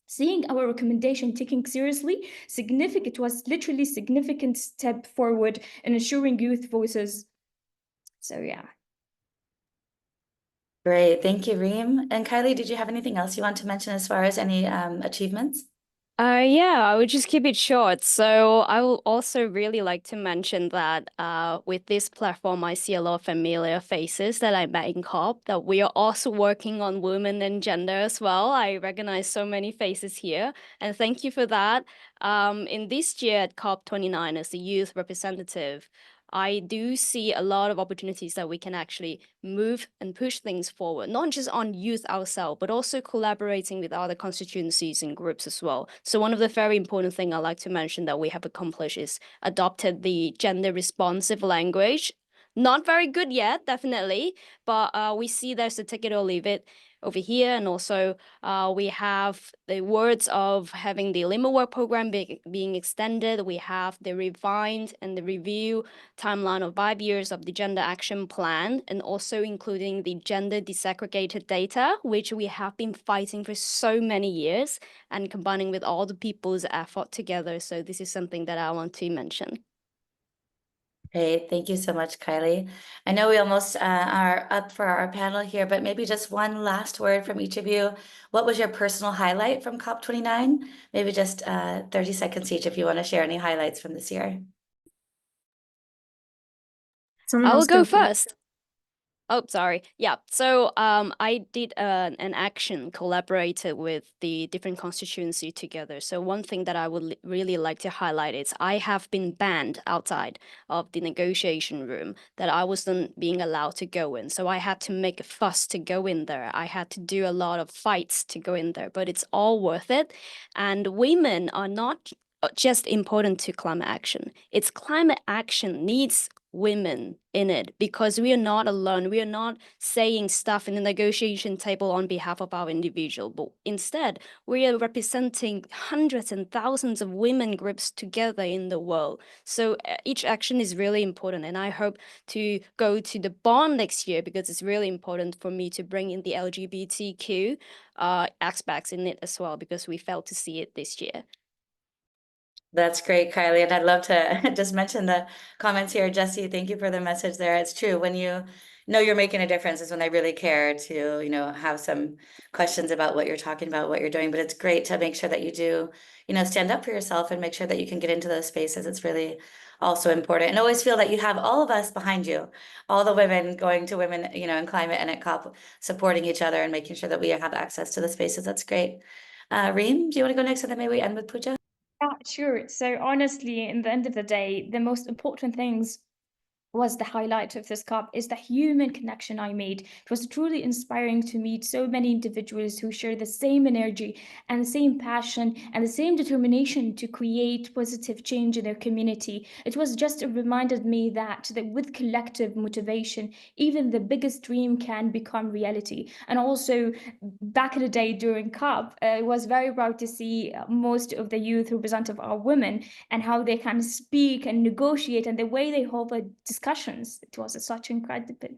Seeing our recommendation taken seriously, it was literally significant step forward in ensuring youth voices. So yeah. Great, thank you, Reem. And Kylie, did you have anything else you want to mention as far as any achievements? Yeah, I would just keep it short. So I will also really like to mention that with this platform, I see a lot of familiar faces that I met in COP, that we are also working on women and gender as well. I recognize so many faces here, and thank you for that. In this year at COP29 as the youth representative, I do see a lot of opportunities that we can actually move and push things forward, not just on youth ourselves, but also collaborating with other constituencies and groups as well. So one of the very important things I like to mention that we have accomplished is adopted the gender responsive language. Not very good yet, definitely, but we see there's a take it or leave it over here. And also we have the words of having the Lima work program being extended. We have the refined and the review timeline of 5 years of the gender action plan, and also including the gender desegregated data, which we have been fighting for so many years, and combining with all the people's effort together. So this is something that I want to mention. Great, thank you so much, Kylie. I know we almost are up for our panel here, but maybe just one last word from each of you. What was your personal highlight from COP29? Maybe just 30 seconds each if you want to share any highlights from this year. I will go first. Oh, sorry. Yeah. So I did an action, collaborated with the different constituency together. So one thing that I would really like to highlight is I have been banned outside of the negotiation room, that I wasn't being allowed to go in. So I had to make a fuss to go in there. I had to do a lot of fights to go in there, but it's all worth it. And women are not just important to climate action. It's climate action needs women in it, because we are not alone. We are not saying stuff in the negotiation table on behalf of our individual, but instead we are representing hundreds and thousands of women groups together in the world. So each action is really important, and I hope to go to the bond next year, because it's really important for me to bring in the LGBTQ aspects in it as well, because we failed to see it this year. That's great, Kylie. And I'd love to just mention the comments here. Jesse, thank you for the message there. It's true. When you know you're making a difference is when they really care to, have some questions about what you're talking about, what you're doing. But it's great to make sure that you do, stand up for yourself and make sure that you can get into those spaces. It's really also important. And always feel that you have all of us behind you, all the women going to Women, in Climate and at COP, supporting each other and making sure that we have access to the spaces. That's great. Reem, do you want to go next? And then maybe we end with Pooja? Yeah, sure. So honestly, in the end of the day, the most important things was the highlight of this COP is the human connection I made. It was truly inspiring to meet so many individuals who share the same energy and the same passion and the same determination to create positive change in their community. It was just reminded me that with collective motivation, even the biggest dream can become reality. And also, back in the day during COP, it was very proud to see most of the youth representative are women, and how they can speak and negotiate, and the way they hold the discussions. It was such incredible.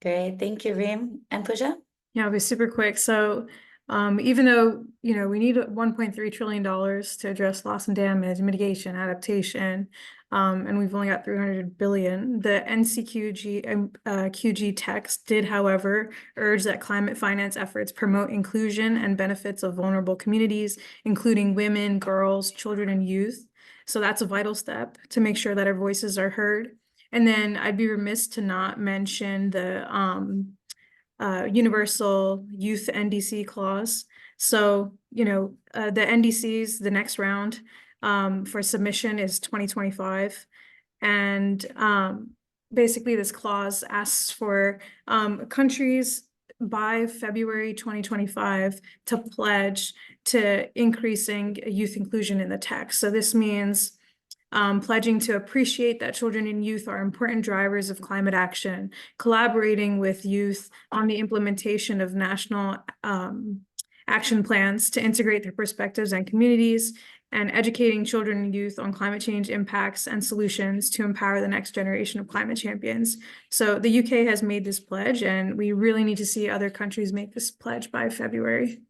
Great, thank you, Reem. And Pooja? Yeah, I'll be super quick. So even though, we need $1.3 trillion to address loss and damage, mitigation, adaptation, and we've only got 300 billion, the QG text did, however, urge that climate finance efforts promote inclusion and benefits of vulnerable communities, including women, girls, children, and youth. So that's a vital step to make sure that our voices are heard. And then I'd be remiss to not mention the universal youth NDC clause. So, the NDCs, the next round for submission is 2025. And basically this clause asks for countries by February 2025 to pledge to increasing youth inclusion in the text. So this means pledging to appreciate that children and youth are important drivers of climate action, collaborating with youth on the implementation of national action plans to integrate their perspectives and communities, and educating children and youth on climate change impacts and solutions to empower the next generation of climate champions. So the UK has made this pledge, and we really need to see other countries make this pledge by February.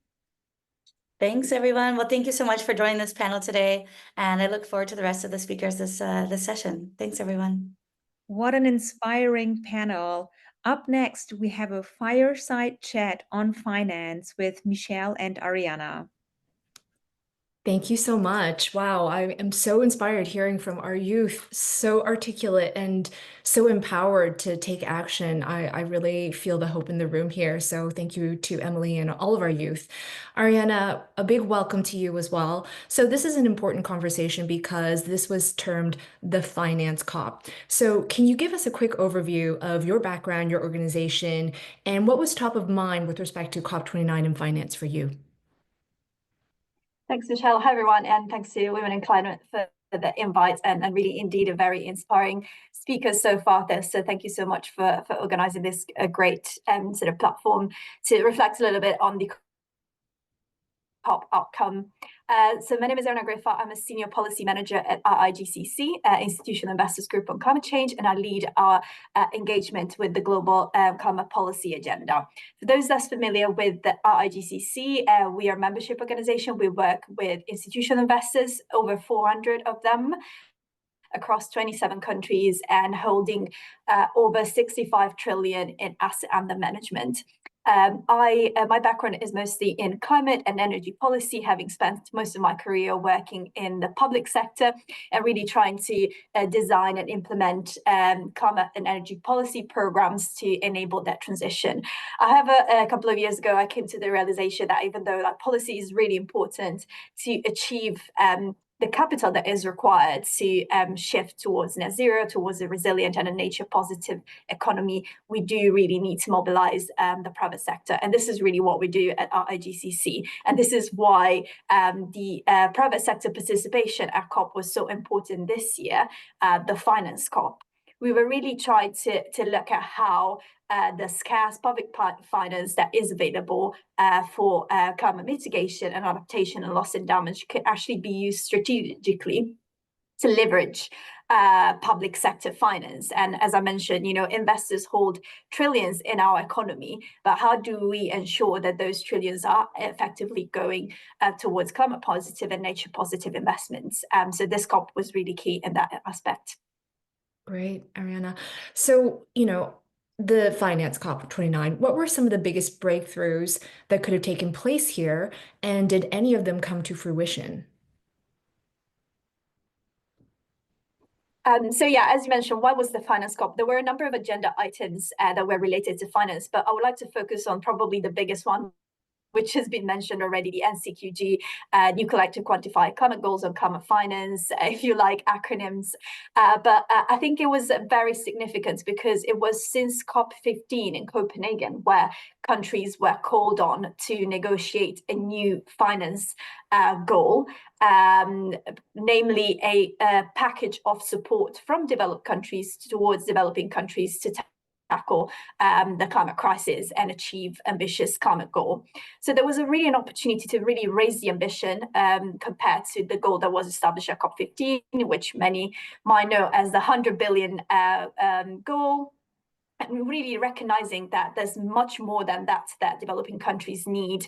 Thanks, everyone. Well, thank you so much for joining this panel today, and I look forward to the rest of the speakers this session. Thanks, everyone. What an inspiring panel. Up next, we have a fireside chat on finance with Michelle and Ariana. Thank you so much. Wow, I am so inspired hearing from our youth, so articulate and so empowered to take action. I really feel the hope in the room here. So thank you to Emily and all of our youth. Ariana, a big welcome to you as well. So this is an important conversation because this was termed the Finance COP. So can you give us a quick overview of your background, your organization, and what was top of mind with respect to COP29 and finance for you? Thanks, Michelle. Hi, everyone, and thanks to Women in Climate for the invite, and really indeed a very inspiring speakers so far there. So thank you so much for organising this great sort of platform to reflect a little bit on the COP outcome. So my name is Ariana Griffa. I'm a Senior Policy Manager at IGCC, Institutional Investors Group on Climate Change, and I lead our engagement with the global climate policy agenda. For those less familiar with the IGCC, we are a membership organization. We work with institutional investors, over 400 of them, across 27 countries, and holding over 65 trillion in asset under management. My background is mostly in climate and energy policy, having spent most of my career working in the public sector and really trying to design and implement climate and energy policy programs to enable that transition. However, a couple of years ago, I came to the realization that even though policy is really important to achieve the capital that is required to shift towards net zero, towards a resilient and a nature positive economy, we do really need to mobilize the private sector. And this is really what we do at our IGCC. And this is why the private sector participation at COP was so important this year, the finance COP. We were really trying to look at how the scarce public finance that is available for climate mitigation and adaptation and loss and damage can actually be used strategically to leverage public sector finance. And as I mentioned, investors hold trillions in our economy, but how do we ensure that those trillions are effectively going towards climate positive and nature positive investments? So this COP was really key in that aspect. Great, Ariana. So, the Finance COP29, what were some of the biggest breakthroughs that could have taken place here, and did any of them come to fruition? So yeah, as you mentioned, what was the finance COP? There were a number of agenda items that were related to finance, but I would like to focus on probably the biggest one, which has been mentioned already, the NCQG, New Collective Quantified Climate Goals on Climate Finance, if you like acronyms. But I think it was very significant because it was since COP15 in Copenhagen where countries were called on to negotiate a new finance goal, namely a package of support from developed countries towards developing countries to tackle the climate crisis and achieve ambitious climate goal. So there was really an opportunity to really raise the ambition compared to the goal that was established at COP15, which many might know as the 100 billion goal. And really recognizing that there's much more than that developing countries need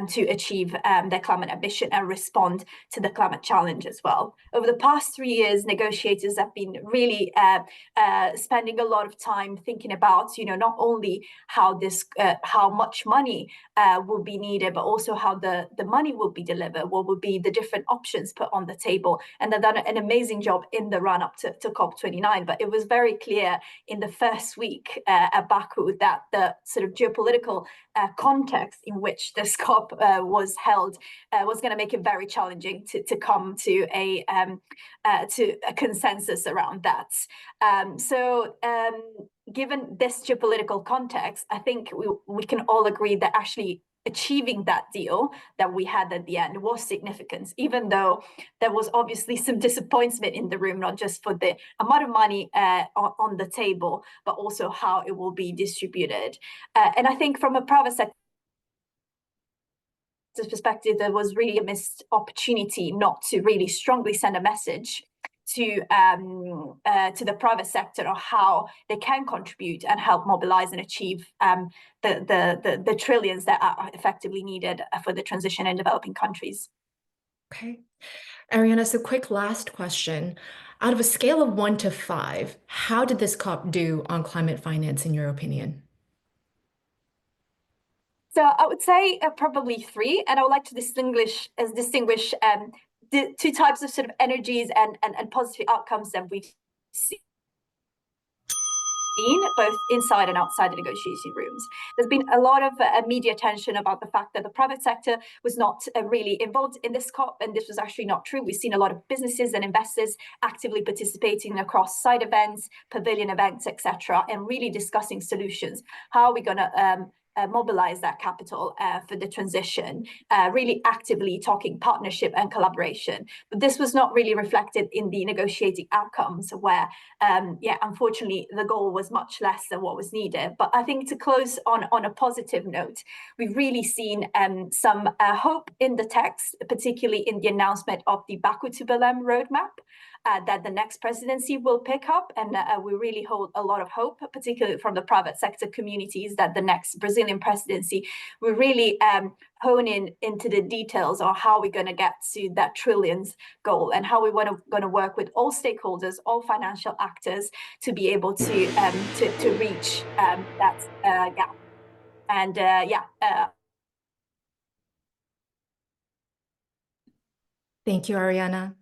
to achieve their climate ambition and respond to the climate challenge as well. Over the past 3 years, negotiators have been really spending a lot of time thinking about, not only how much money will be needed, but also how the money will be delivered, what will be the different options put on the table. And they've done an amazing job in the run up to COP29. But it was very clear in the first week at Baku that the sort of geopolitical context in which this COP was held was going to make it very challenging to come to a consensus around that. Given this geopolitical context, I think we can all agree that actually achieving that deal that we had at the end was significant, even though there was obviously some disappointment in the room, not just for the amount of money on the table, but also how it will be distributed. And I think from a private sector perspective, there was really a missed opportunity not to really strongly send a message to the private sector on how they can contribute and help mobilize and achieve the trillions that are effectively needed for the transition in developing countries. Okay. Ariana, so quick last question. Out of a scale of 1 to 5, how did this COP do on climate finance, in your opinion? So I would say probably 3, and I would like to distinguish the 2 types of sort of energies and positive outcomes that we've seen both inside and outside the negotiation rooms. There's been a lot of media attention about the fact that the private sector was not really involved in this COP, and this was actually not true. We've seen a lot of businesses and investors actively participating across side events, pavilion events, etc., and really discussing solutions. How are we going to mobilize that capital for the transition, really actively talking partnership and collaboration. But this was not really reflected in the negotiating outcomes where, unfortunately, the goal was much less than what was needed. But I think to close on a positive note, we've really seen some hope in the text, particularly in the announcement of the Baku to Belém roadmap, that the next presidency will pick up. And we really hold a lot of hope, particularly from the private sector communities, that the next Brazilian presidency will really hone into the details on how we're going to get to that trillions goal and how we're going to work with all stakeholders, all financial actors to be able to reach that gap. And Thank you, Ariana.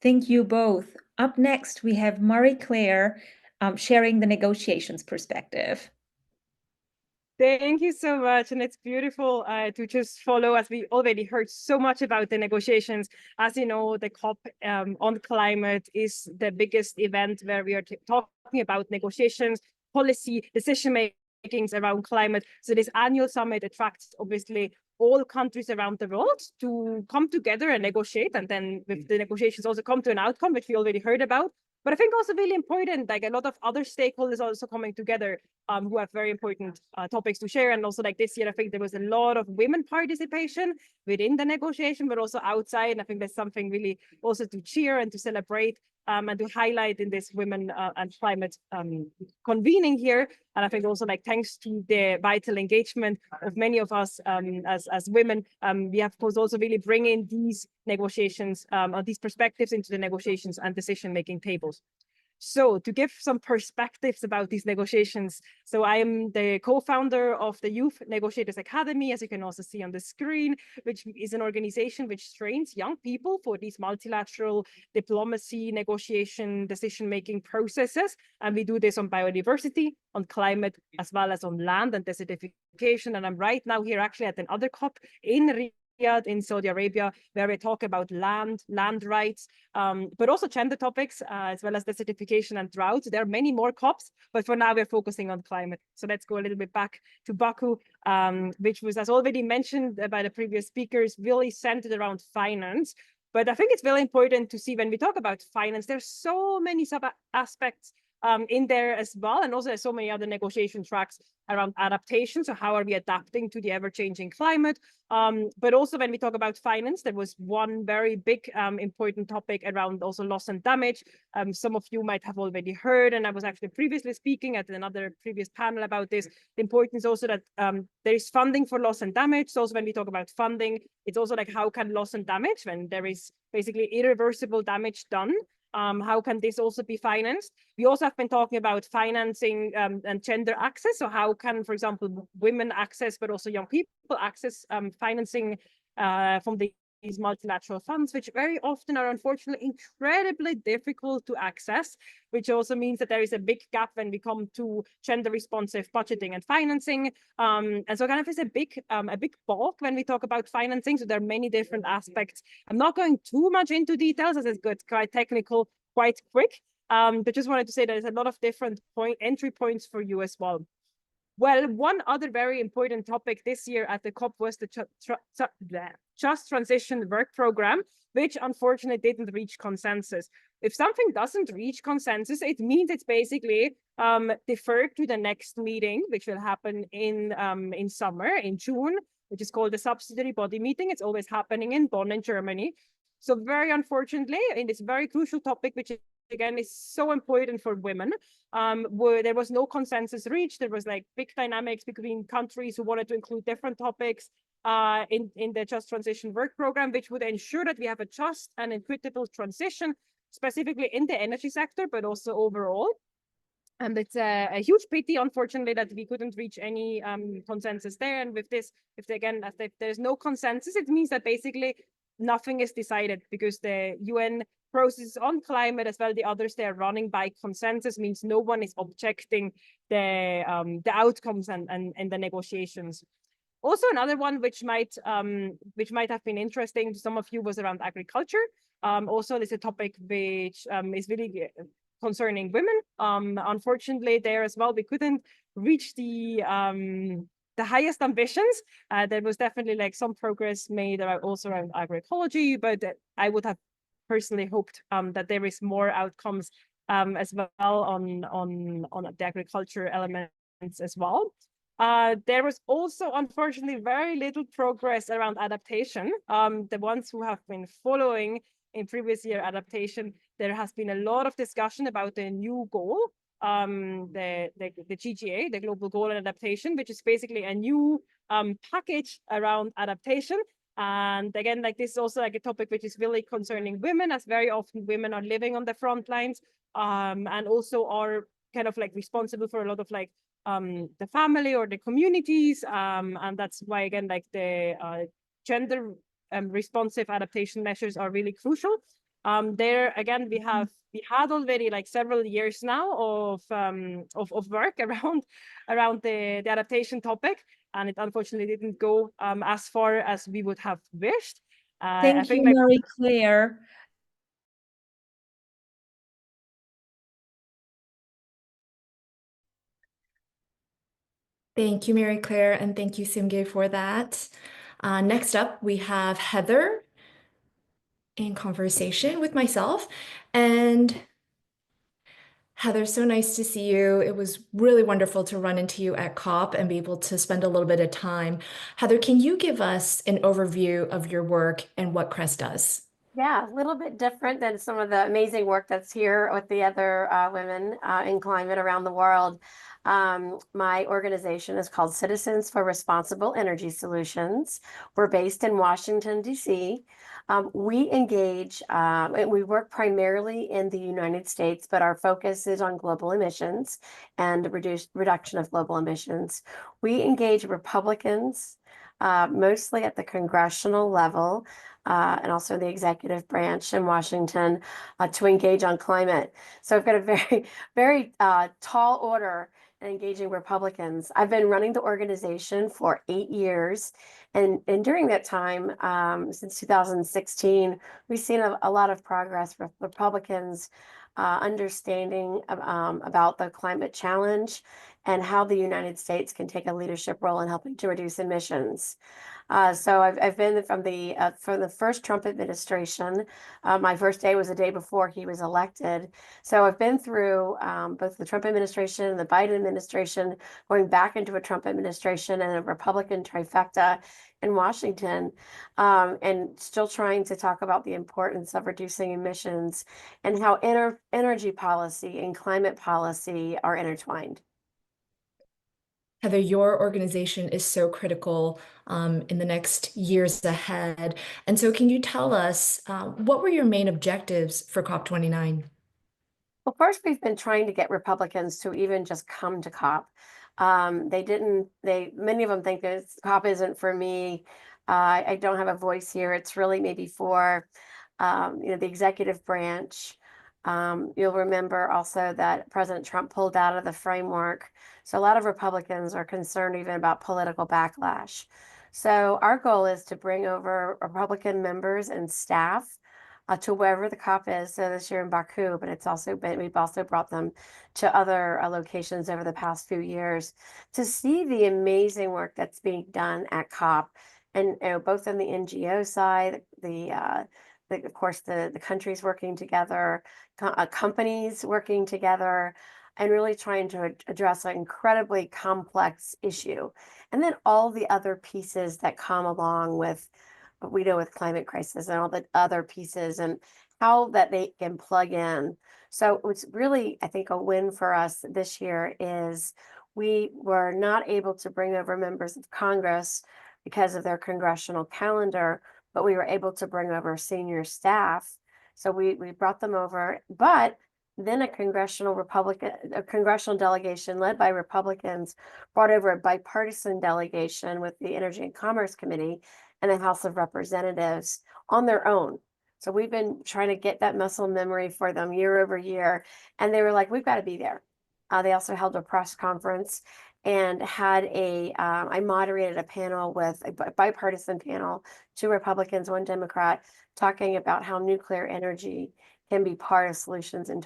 Thank you both. Up next, we have Marie-Claire sharing the negotiations perspective. Thank you so much. And it's beautiful to just follow, as we already heard so much about the negotiations. As you know, the COP on climate is the biggest event where we are talking about negotiations, policy, decision makings around climate. So this annual summit attracts obviously all countries around the world to come together and negotiate. And then with the negotiations also come to an outcome, which we already heard about. But I think also really important, like a lot of other stakeholders also coming together who have very important topics to share. And also like this year, I think there was a lot of women participation within the negotiation, but also outside. And I think that's something really also to cheer and to celebrate and to highlight in this women and climate convening here. And I think also like thanks to the vital engagement of many of us as women, we have of course also really bring in these negotiations or these perspectives into the negotiations and decision-making tables. So to give some perspectives about these negotiations, so I am the co-founder of the Youth Negotiators Academy, as you can also see on the screen, which is an organization which trains young people for these multilateral diplomacy, negotiation, decision-making processes. And we do this on biodiversity, on climate, as well as on land and desertification. And I'm right now here actually at another COP in in Saudi Arabia, where we talk about land rights, but also gender topics, as well as desertification and drought. There are many more COPs, but for now we're focusing on climate. So let's go a little bit back to Baku, which was, as already mentioned by the previous speakers, really centered around finance. But I think it's really important to see when we talk about finance, there's so many sub-aspects in there as well. And also there's so many other negotiation tracks around adaptation. So how are we adapting to the ever-changing climate? But also when we talk about finance, there was one very big important topic around also loss and damage. Some of you might have already heard, and I was actually previously speaking at another previous panel about this. The importance also that there is funding for loss and damage. So also when we talk about funding, it's also like how can loss and damage, when there is basically irreversible damage done, how can this also be financed? We also have been talking about financing and gender access. So how can, for example, women access, but also young people access financing from these multilateral funds, which very often are unfortunately incredibly difficult to access, which also means that there is a big gap when we come to gender responsive budgeting and financing. And so kind of is a big bulk when we talk about financing. So there are many different aspects. I'm not going too much into details as it's quite technical, quite quick, but just wanted to say there's a lot of different entry points for you as well. Well, one other very important topic this year at the COP was the Just Transition Work Program, which unfortunately didn't reach consensus. If something doesn't reach consensus, it means it's basically deferred to the next meeting, which will happen in summer, in June, which is called the Subsidiary Body Meeting. It's always happening in Bonn in Germany. So very unfortunately, in this very crucial topic, which is again is so important for women, where there was no consensus reached. There was like big dynamics between countries who wanted to include different topics in the Just Transition Work Program, which would ensure that we have a just and equitable transition, specifically in the energy sector, but also overall. And it's a huge pity, unfortunately, that we couldn't reach any consensus there. And with this, if there's no consensus, it means that basically nothing is decided, because the UN process on climate, as well the others, they're running by consensus, means no one is objecting the outcomes and the negotiations. Also, another one which might have been interesting to some of you was around agriculture. Also, there's a topic which is really concerning women. Unfortunately, there as well, we couldn't reach the highest ambitions. There was definitely like some progress made also around agroecology, but I would have personally hoped that there is more outcomes as well on the agriculture elements as well. There was also, unfortunately, very little progress around adaptation. The ones who have been following in previous year adaptation, there has been a lot of discussion about the new goal, the GGA, the Global Goal and Adaptation, which is basically a new package around adaptation. And again, like this is also like a topic which is really concerning women, as very often women are living on the front lines and also are kind of like responsible for a lot of like the family or the communities. And that's why, again, like the gender responsive adaptation measures are really crucial. There again, we had already like several years now of work around the adaptation topic, and it unfortunately didn't go as far as we would have wished. I Thank you, think like Marie-Claire. Thank you, Mary Claire, and thank you, Simge, for that. Next up, we have Heather in conversation with myself. And Heather, so nice to see you. It was really wonderful to run into you at COP and be able to spend a little bit of time. Heather, can you give us an overview of your work and what CREST does? Yeah, a little bit different than some of the amazing work that's here with the other women in climate around the world. My organization is called Citizens for Responsible Energy Solutions. We're based in Washington, D.C. We engage, and we work primarily in the United States, but our focus is on global emissions and reduction of global emissions. We engage Republicans, mostly at the congressional level, and also the executive branch in Washington to engage on climate. So I've got a very, very tall order in engaging Republicans. I've been running the organization for 8 years. And during that time, since 2016, we've seen a lot of progress with Republicans understanding about the climate challenge and how the United States can take a leadership role in helping to reduce emissions. So I've been from the first Trump administration. My first day was the day before he was elected. So I've been through both the Trump administration and the Biden administration, going back into a Trump administration and a Republican trifecta in Washington, and still trying to talk about the importance of reducing emissions and how energy policy and climate policy are intertwined. Heather, your organization is so critical in the next years ahead. And so can you tell us what were your main objectives for COP29? Well, first, we've been trying to get Republicans to even just come to COP. Many of them think that COP isn't for me. I don't have a voice here. It's really maybe for, the executive branch. You'll remember also that President Trump pulled out of the framework. So a lot of Republicans are concerned even about political backlash. So our goal is to bring over Republican members and staff to wherever the COP is. So this year in Baku, but we've also brought them to other locations over the past few years to see the amazing work that's being done at COP, and both on the NGO side, of course the countries working together, companies working together, and really trying to address an incredibly complex issue, and then all the other pieces that come along with what we know with climate crisis and all the other pieces and how that they can plug in. So it's really, I think, a win for us this year is we were not able to bring over members of Congress because of their congressional calendar, but we were able to bring over senior staff. So we brought them over, but then a congressional delegation led by Republicans brought over a bipartisan delegation with the Energy and Commerce Committee and the House of Representatives on their own. So we've been trying to get that muscle memory for them year over year. And they were like, we've got to be there. They also held a press conference and had I moderated a panel with a bipartisan panel, 2 Republicans, 1 Democrat, talking about how nuclear energy can be part of solutions in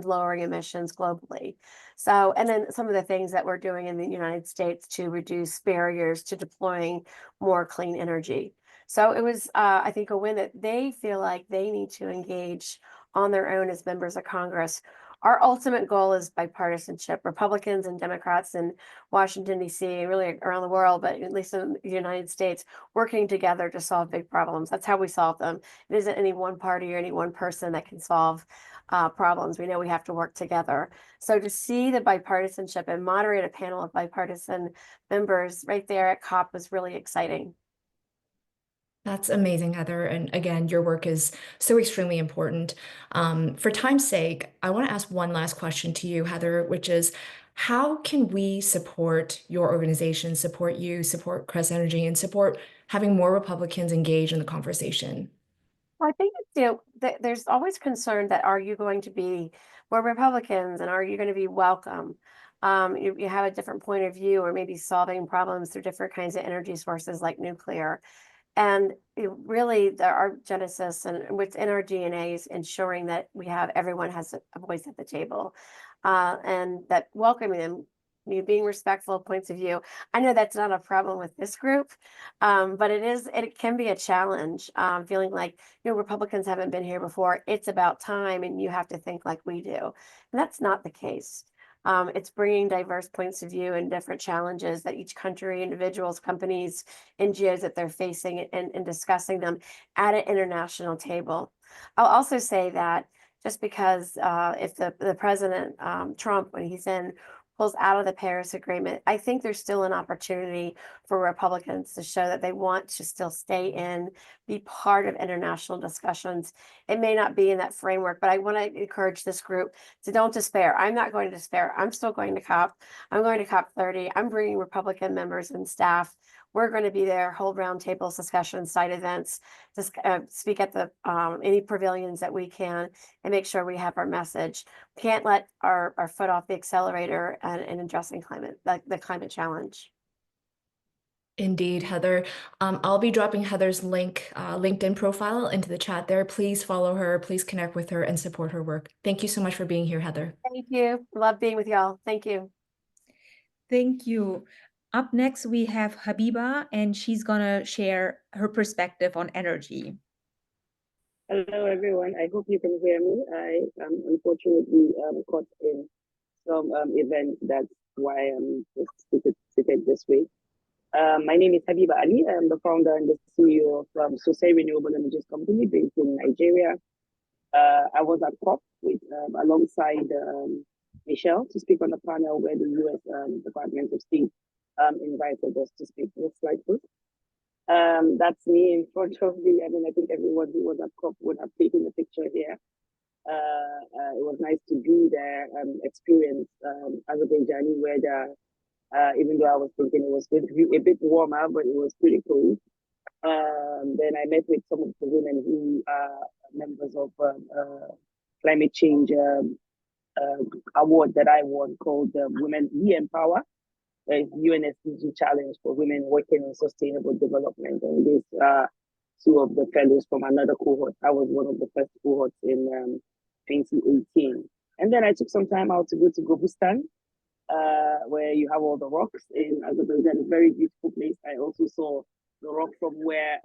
lowering emissions globally. So, and then some of the things that we're doing in the United States to reduce barriers to deploying more clean energy. So it was, I think, a win that they feel like they need to engage on their own as members of Congress. Our ultimate goal is bipartisanship, Republicans and Democrats in Washington, D.C., really around the world, but at least in the United States, working together to solve big problems. That's how we solve them. It isn't any one party or any one person that can solve problems. We know we have to work together. So to see the bipartisanship and moderate a panel of bipartisan members right there at COP was really exciting. That's amazing, Heather. And again, your work is so extremely important. For time's sake, I want to ask one last question to you, Heather, which is, How can we support your organization, support you, support Crest Energy, and support having more Republicans engage in the conversation? Well, I think there's always concern that are you going to be more Republicans and are you going to be welcome? You have a different point of view or maybe solving problems through different kinds of energy sources like nuclear. And really, our genesis and within our DNA is ensuring that we have everyone has a voice at the table, and that welcoming them, you being respectful of points of view. I know that's not a problem with this group, but it can be a challenge. Feeling like Republicans haven't been here before. It's about time, and you have to think like we do, and that's not the case. It's bringing diverse points of view and different challenges that each country, individuals, companies, NGOs that they're facing and discussing them at an international table. I'll also say that just because if the president, Trump, when he's in, pulls out of the Paris Agreement, I think there's still an opportunity for Republicans to show that they want to still stay in, be part of international discussions. It may not be in that framework, but I want to encourage this group to don't despair. I'm not going to despair. I'm still going to COP. I'm going to COP30. I'm bringing Republican members and staff. We're going to be there, hold roundtables, discussions, side events, just speak at the any pavilions that we can, and make sure we have our message. We can't let our foot off the accelerator in addressing the climate challenge. Indeed, Heather. I'll be dropping Heather's LinkedIn profile into the chat there. Please follow her, please connect with her and support her work. Thank you so much for being here, Heather. Thank you. Love being with y'all. Thank you. Thank you. Up next, we have Habiba, and she's gonna share her perspective on energy. Hello, everyone. I hope you can hear me. I am unfortunately caught in some event. That's why I'm just seated this week. My name is Habiba Ali. I'm the founder and the CEO of Sosai Renewable Energies Company based in Nigeria. I was at COP with alongside Michelle to speak on the panel where the U.S. Department of State invited us to speak. Next slide, please. That's me in front of me. I mean, I think everyone who was at COP would have taken the picture here. It was nice to be there and experience Azerbaijani weather. Even though I was thinking it was going to be a bit warmer, but it was pretty cool. Then I met with some of the women who are members of climate change award that I won called Women We Empower. UNSDG challenge for women working on sustainable development. And these are two of the fellows from another cohort. I was one of the first cohorts in 2018. And then I took some time out to go to Gobustan, where you have all the rocks in Azerbaijan, a very beautiful place. I also saw the rock from where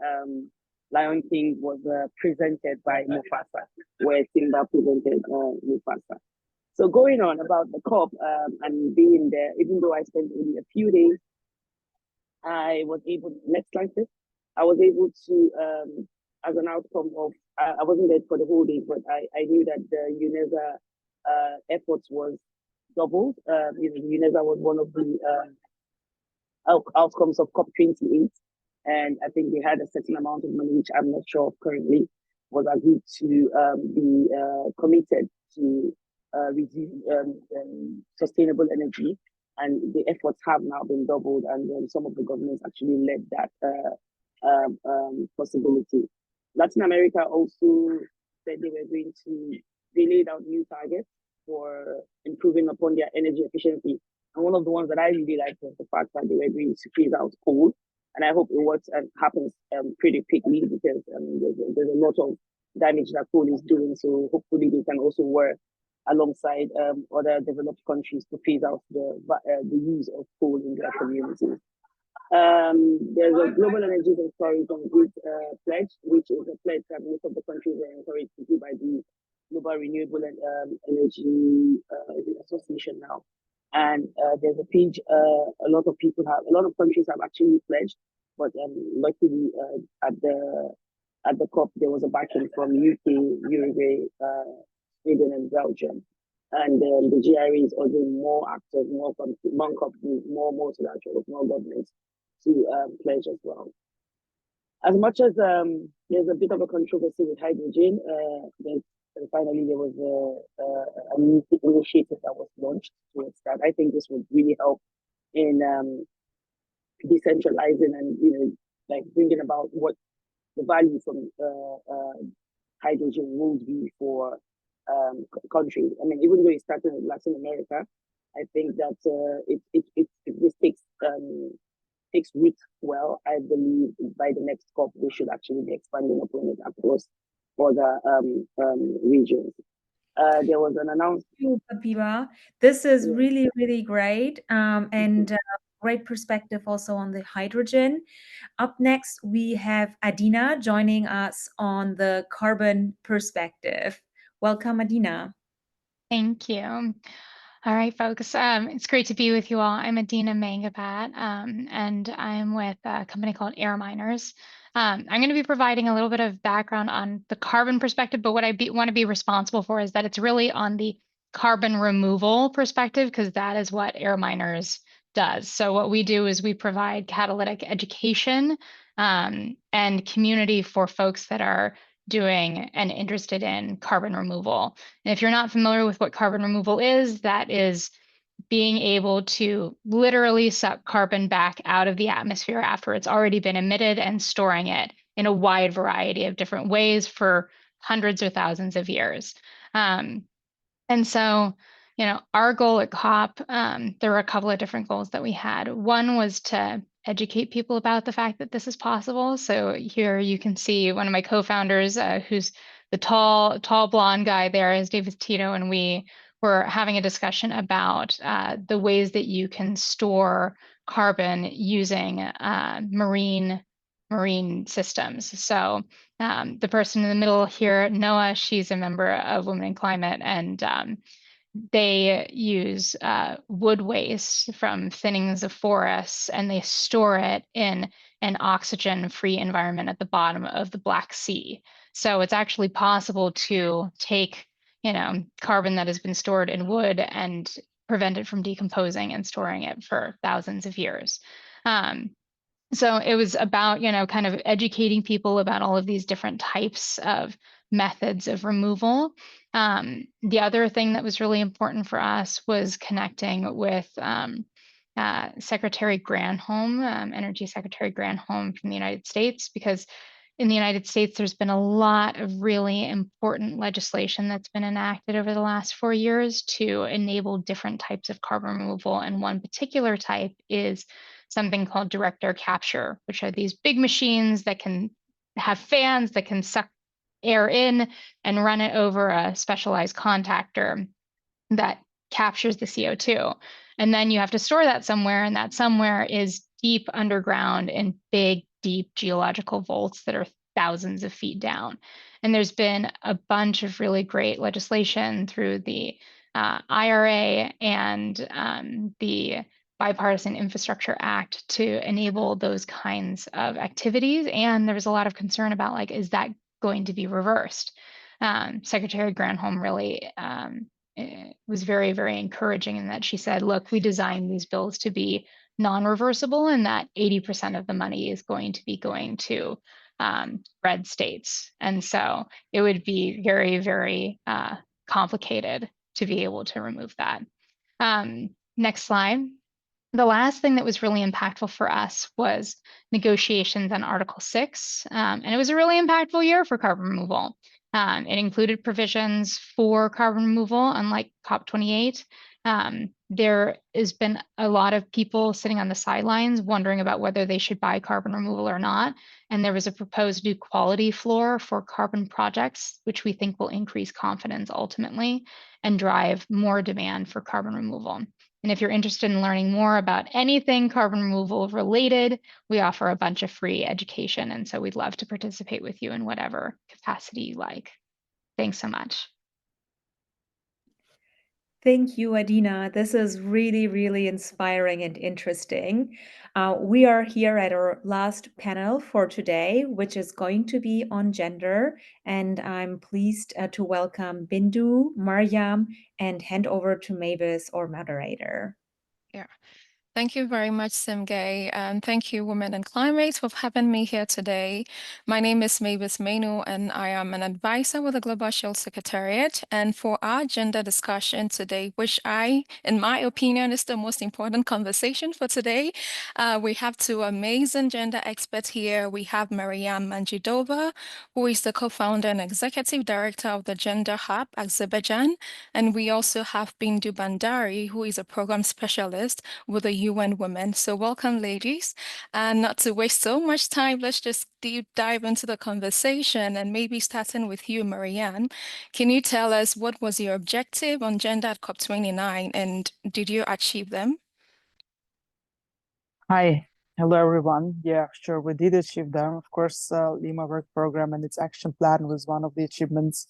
Lion King was presented by Mufasa, where Simba presented Mufasa. So going on about the COP and being there, even though I spent only a few days, I was able, next slide please, I was able to, as an outcome of, I wasn't there for the whole day, but I knew that the UNESA efforts was doubled. UNESA was one of the outcomes of COP28, and I think they had a certain amount of money, which I'm not sure of currently, was agreed to be committed to reduce sustainable energy, and the efforts have now been doubled, and some of the governments actually led that possibility. Latin America also said they were going to, they laid out new targets for improving upon their energy efficiency. And one of the ones that I really liked was the fact that they were going to phase out coal. And I hope it works and happens pretty quickly, because there's a lot of damage that coal is doing. So hopefully they can also work alongside other developed countries to phase out the use of coal in their communities. There's a global energy and storage and grid pledge, which is a pledge that most of the countries are encouraged to do by the Global Renewable Energy Association now. And there's a page a lot of countries have actually pledged, but luckily at the COP there was a backing from UK, Uruguay, Sweden, and Belgium. And the GRA is ordering more actors, more companies, more multilaterals, more governments to pledge as well. As much as there's a bit of a controversy with hydrogen, there's And finally, there was a new initiative that was launched towards that. I think this would really help in decentralizing and like bringing about what the value from hydrogen would be for countries. I mean, even though it started in Latin America, I think that this takes root well. I believe by the next COP, we should actually be expanding upon it across other regions. There was an announcement. Thank you, Habiba. This is really, really great, and great perspective also on the hydrogen. Up next, we have Adina joining us on the carbon perspective. Welcome, Adina. Thank you. All right, folks. It's great to be with you all. I'm Adina Mangabat, and I'm with a company called Air Miners. I'm going to be providing a little bit of background on the carbon perspective, but what I want to be responsible for is that it's really on the carbon removal perspective, because that is what Air Miners does. So what we do is we provide catalytic education and community for folks that are doing and interested in carbon removal. And if you're not familiar with what carbon removal is, that is being able to literally suck carbon back out of the atmosphere after it's already been emitted and storing it in a wide variety of different ways for hundreds or thousands of years. And so, our goal at COP, there were a couple of different goals that we had. One was to educate people about the fact that this is possible. So here you can see one of my co-founders, who's the tall blonde guy there, is David Tito, and we were having a discussion about the ways that you can store carbon using marine systems. So the person in the middle here, Noah, she's a member of Women in Climate, and they use wood waste from thinnings of forests, and they store it in an oxygen-free environment at the bottom of the Black Sea. So it's actually possible to take, carbon that has been stored in wood and prevent it from decomposing and storing it for thousands of years. So it was about, kind of educating people about all of these different types of methods of removal. The other thing that was really important for us was connecting with Secretary Granholm, Energy Secretary Granholm from the United States, because in the United States, there's been a lot of really important legislation that's been enacted over the last 4 years to enable different types of carbon removal. And one particular type is something called direct air capture, which are these big machines that can have fans that can suck air in and run it over a specialized contactor that captures the CO2. And then you have to store that somewhere, and that somewhere is deep underground in big, deep geological vaults that are thousands of feet down. And there's been a bunch of really great legislation through the IRA and the Bipartisan Infrastructure Act to enable those kinds of activities. And there was a lot of concern about, like, is that going to be reversed? Secretary Granholm really was very, very encouraging in that she said, look, we designed these bills to be non-reversible, and that 80% of the money is going to be going to red states. And so it would be very, very complicated to be able to remove that. Next slide. The last thing that was really impactful for us was negotiations on Article 6. And it was a really impactful year for carbon removal. It included provisions for carbon removal, unlike COP28. There has been a lot of people sitting on the sidelines wondering about whether they should buy carbon removal or not. And there was a proposed new quality floor for carbon projects, which we think will increase confidence ultimately and drive more demand for carbon removal. And if you're interested in learning more about anything carbon removal related, we offer a bunch of free education. And so we'd love to participate with you in whatever capacity you like. Thanks so much. Thank you, Adina. This is really, really inspiring and interesting. We are here at our last panel for today, which is going to be on gender. And I'm pleased to welcome Bindu, Mariam, and hand over to Mavis, our moderator. Yeah. Thank you very much, Simgay, and thank you, Women in Climate, for having me here today. My name is Mavis Menu, and I am an advisor with the Global Shield Secretariat. And for our gender discussion today, which in my opinion, is the most important conversation for today, we have two amazing gender experts here. We have Mariam Manjidova, who is the co-founder and executive director of the Gender Hub, Azerbaijan. And we also have Bindu Bandari, who is a program specialist with the UN Women. So welcome, ladies. And not to waste so much time, let's just deep dive into the conversation, and maybe starting with you, Marianne. Can you tell us what was your objective on gender at COP29, and did you achieve them? Hi, hello everyone. Yeah, sure, we did achieve them. Of course, Lima Work Program and its action plan was one of the achievements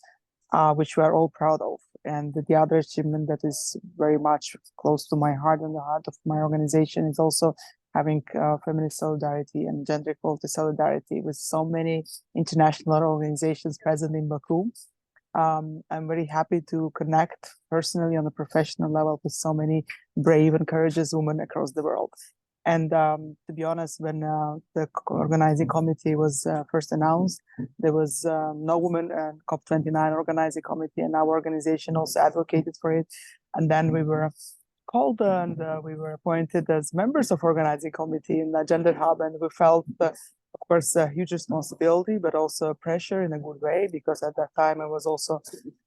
which we are all proud of. And the other achievement that is very much close to my heart and the heart of my organization is also having feminist solidarity and gender equality solidarity with so many international organizations present in Baku. I'm very happy to connect personally on a professional level with so many brave and courageous women across the world. And to be honest, when the organizing committee was first announced, there was no woman COP29 organizing committee, and our organization also advocated for it. And then we were called and we were appointed as members of organizing committee in the Gender Hub, and we felt, of course, a huge responsibility, but also pressure in a good way, because at that time I was also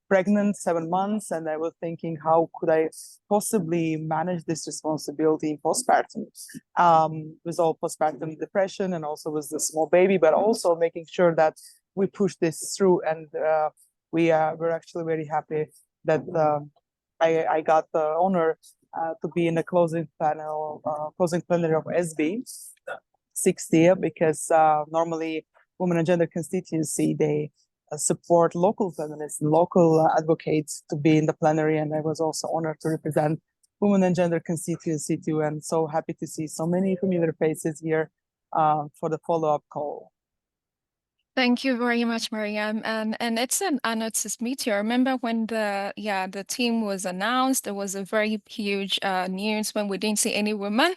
pregnant 7 months, and I was thinking, how could I possibly manage this responsibility in postpartum, with all postpartum depression and also with the small baby, but also making sure that we push this through. And we're actually very happy that I got the honor to be in the closing plenary of SB 60, because normally Women and Gender Constituency, they support local feminists, local advocates to be in the plenary, and I was also honored to represent Women and Gender Constituency too, and so happy to see so many familiar faces here for the follow-up call. Thank you very much, Mariam. And it's an honor to meet you. I remember when the team was announced, there was a very huge news when we didn't see any women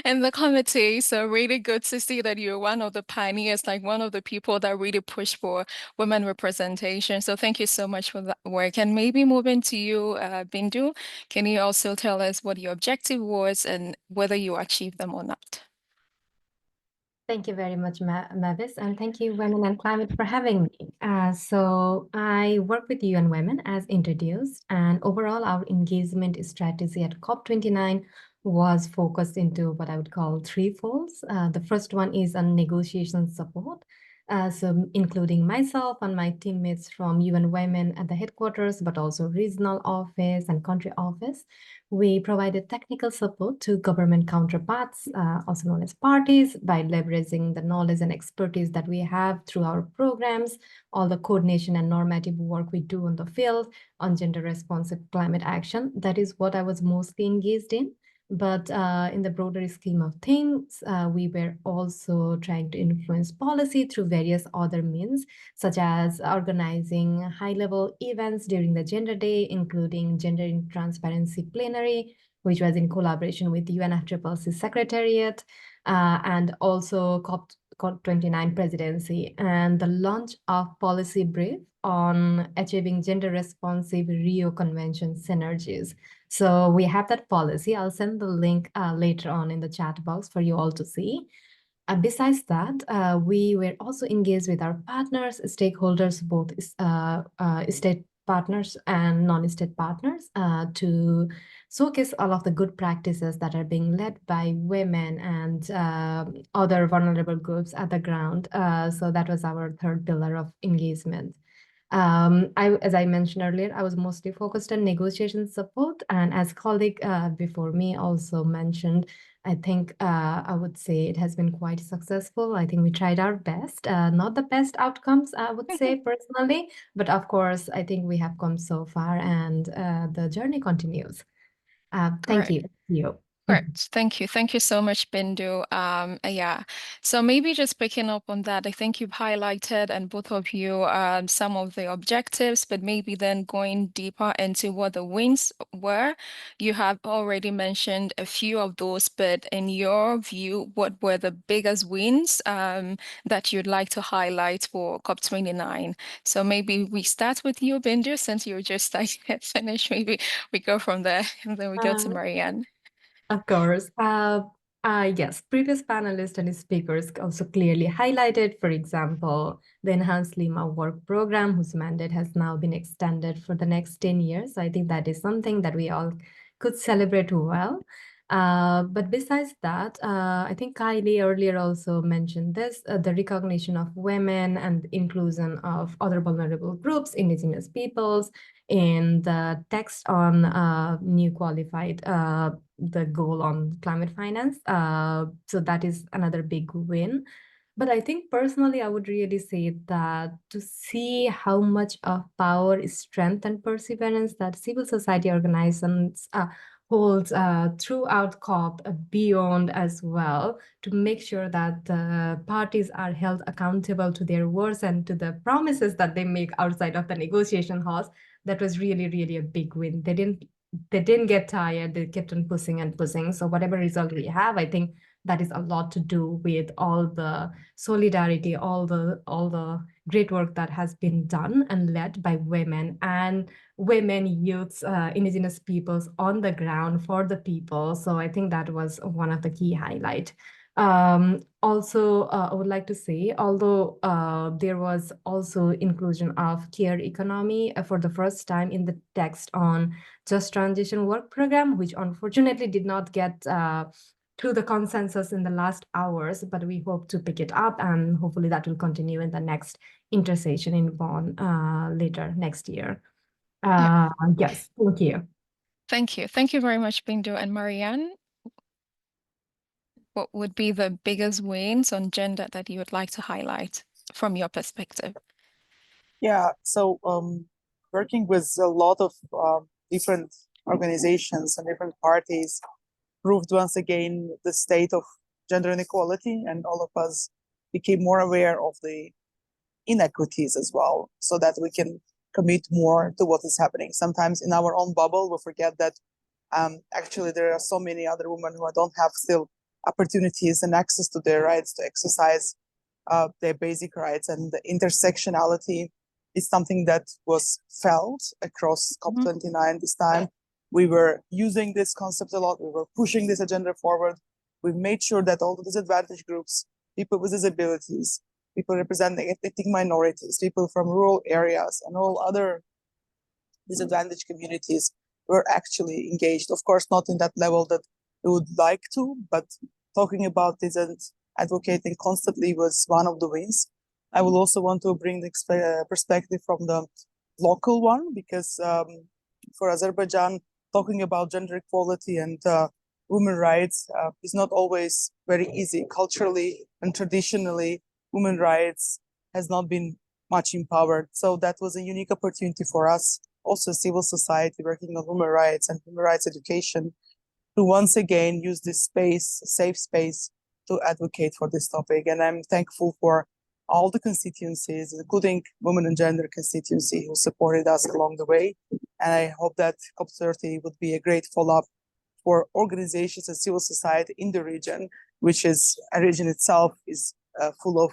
in the committee. So really good to see that you're one of the pioneers, like one of the people that really push for women representation. So thank you so much for that work. And maybe moving to you, Bindu, can you also tell us what your objective was and whether you achieved them or not? Thank you very much, Mavis, and thank you, Women and Climate, for having me. So I work with UN Women as introduced, and overall our engagement strategy at COP29 was focused into what I would call three folds. The first one is on negotiation support. So including myself and my teammates from UN Women at the headquarters, but also regional office and country office. We provided technical support to government counterparts, also known as parties, by leveraging the knowledge and expertise that we have through our programs, all the coordination and normative work we do on the field on gender responsive climate action. That is what I was mostly engaged in. But in the broader scheme of things, we were also trying to influence policy through various other means, such as organizing high-level events during the Gender Day, including Gender in Transparency Plenary, which was in collaboration with the UNFCCC Secretariat, and also COP29 presidency, and the launch of policy brief on achieving gender responsive Rio Convention synergies. So we have that policy. I'll send the link later on in the chat box for you all to see. Besides that, we were also engaged with our partners, stakeholders, both state partners and non-state partners, to showcase all of the good practices that are being led by women and other vulnerable groups at the ground. So that was our third pillar of engagement. As I mentioned earlier, I was mostly focused on negotiation support, and as colleague before me also mentioned, I think I would say it has been quite successful. I think we tried our best, not the best outcomes, I would say personally, but of course, I think we have come so far, and the journey continues. Thank you. Great. Thank you. Thank you so much, Bindu. Yeah. So maybe just picking up on that, I think you've highlighted and both of you some of the objectives, but maybe then going deeper into what the wins were. You have already mentioned a few of those, but in your view, what were the biggest wins that you'd like to highlight for COP29? So maybe we start with you, Bindu, since you're just like finished. Maybe we go from there and then we go to Marianne. Of course. Yes, previous panelists and speakers also clearly highlighted, for example, the Enhanced Lima Work Program, whose mandate has now been extended for the next 10 years. I think that is something that we all could celebrate well. But besides that, I think Kylie earlier also mentioned this, the recognition of women and inclusion of other vulnerable groups, indigenous peoples, in the text on new qualified the goal on climate finance. So that is another big win. But I think personally, I would really say that to see how much of power, strength, and perseverance that civil society organizations holds throughout COP beyond as well, to make sure that the parties are held accountable to their words and to the promises that they make outside of the negotiation halls. That was really, really a big win. They didn't get tired. They kept on pushing and pushing. So whatever result we have, I think that is a lot to do with all the solidarity, all the great work that has been done and led by women and women, youths, indigenous peoples on the ground for the people. So I think that was one of the key highlight. Also, I would like to say, although there was also inclusion of care economy for the first time in the text on Just Transition Work Program, which unfortunately did not get to the consensus in the last hours, but we hope to pick it up and hopefully that will continue in the next intersession in Bonn later next year. Yes, thank you. Thank you. Thank you very much, Bindu and Marianne. What would be the biggest wins on gender that you would like to highlight from your perspective? Yeah, so working with a lot of different organizations and different parties proved once again the state of gender inequality, and all of us became more aware of the inequities as well, so that we can commit more to what is happening. Sometimes in our own bubble, we forget that actually there are so many other women who don't have still opportunities and access to their rights to exercise their basic rights, and the intersectionality is something that was felt across COP29 this time. We were using this concept a lot. We were pushing this agenda forward. We made sure that all the disadvantaged groups, people with disabilities, people representing ethnic minorities, people from rural areas, and all other disadvantaged communities were actually engaged. Of course, not in that level that we would like to, but talking about this and advocating constantly was one of the wins. I will also want to bring the perspective from the local one, because for Azerbaijan, talking about gender equality and women rights is not always very easy. Culturally and traditionally, women rights has not been much empowered. So that was a unique opportunity for us, also civil society working on human rights and human rights education, to once again use this space, safe space, to advocate for this topic. And I'm thankful for all the constituencies, including Women and Gender constituency, who supported us along the way. And I hope that COP30 would be a great follow-up for organizations and civil society in the region, which is a region itself is full of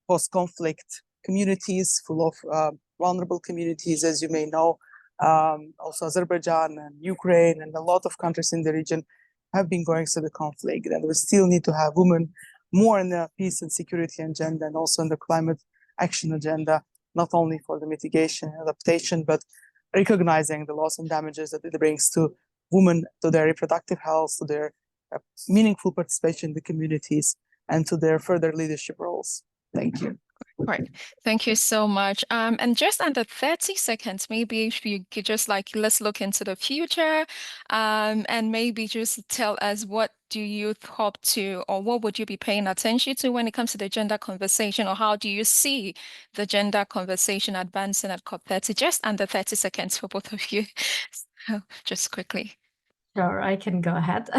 post-conflict communities, full of vulnerable communities, as you may know. Also Azerbaijan and Ukraine and a lot of countries in the region have been going through the conflict, and we still need to have women more in the peace and security agenda, and also in the climate action agenda, not only for the mitigation and adaptation, but recognizing the loss and damages that it brings to women, to their reproductive health, to their meaningful participation in the communities, and to their further leadership roles. Thank you. Right. Thank you so much. And just under 30 seconds, maybe if you could just let's look into the future, and maybe just tell us what do you hope to, or what would you be paying attention to when it comes to the gender conversation, or how do you see the gender conversation advancing at COP30? Just under 30 seconds for both of you. So just quickly. Sure, I can go ahead.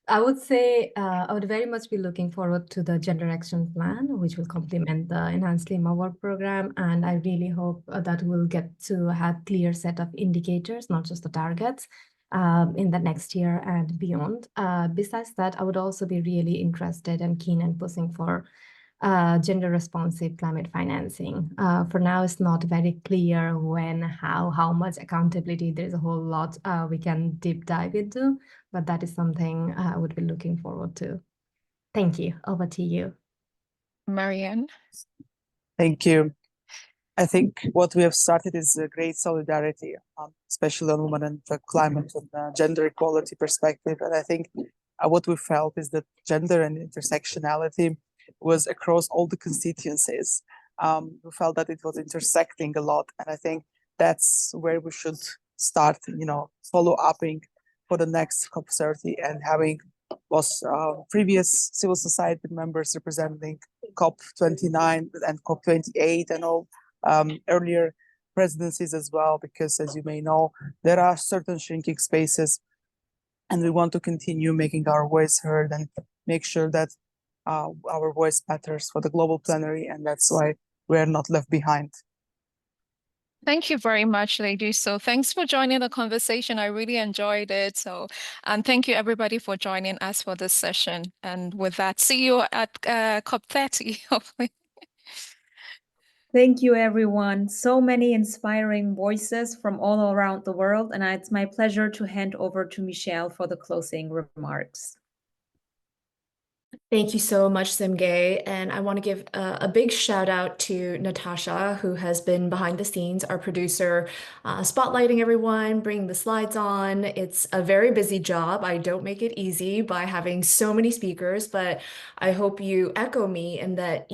I would say I would very much be looking forward to the Gender Action Plan, which will complement the Enhanced Lima Work Program. And I really hope that we'll get to have clear set of indicators, not just the targets, in the next year and beyond. Besides that, I would also be really interested and keen and pushing for gender responsive climate financing. For now, it's not very clear when, how much accountability. There's a whole lot we can deep dive into, but that is something I would be looking forward to. Thank you. Over to you. Marianne. Thank you. I think what we have started is a great solidarity, especially on women and the climate and gender equality perspective. And I think what we felt is that gender and intersectionality was across all the constituencies. We felt that it was intersecting a lot. And I think that's where we should start, follow upping for the next COP30 and having previous civil society members representing COP29 and COP28 and all earlier presidencies as well, because as you may know, there are certain shrinking spaces and we want to continue making our voice heard and make sure that our voice matters for the global plenary, and that's why we're not left behind. Thank you very much, ladies. So thanks for joining the conversation. I really enjoyed it. And thank you everybody for joining us for this session. And with that, see you at COP30, hopefully. Thank you, everyone. So many inspiring voices from all around the world. And it's my pleasure to hand over to Michelle for the closing remarks. Thank you so much, Simge. And I want to give a big shout out to Natasha, who has been behind the scenes, our producer, spotlighting everyone, bringing the slides on. It's a very busy job. I don't make it easy by having so many speakers, but I hope you echo me in that,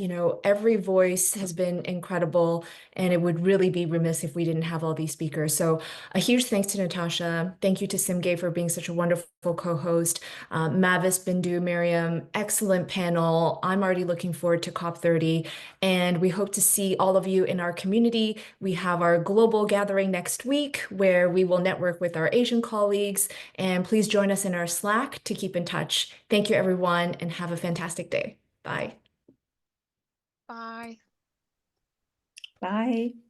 every voice has been incredible, and it would really be remiss if we didn't have all these speakers. So a huge thanks to Natasha. Thank you to Simge for being such a wonderful co-host. Mavis, Bindu, Miriam, excellent panel. I'm already looking forward to COP30, and we hope to see all of you in our community. We have our global gathering next week where we will network with our Asian colleagues, and please join us in our Slack to keep in touch. Thank you, everyone, and have a fantastic day. Bye. Bye. Bye.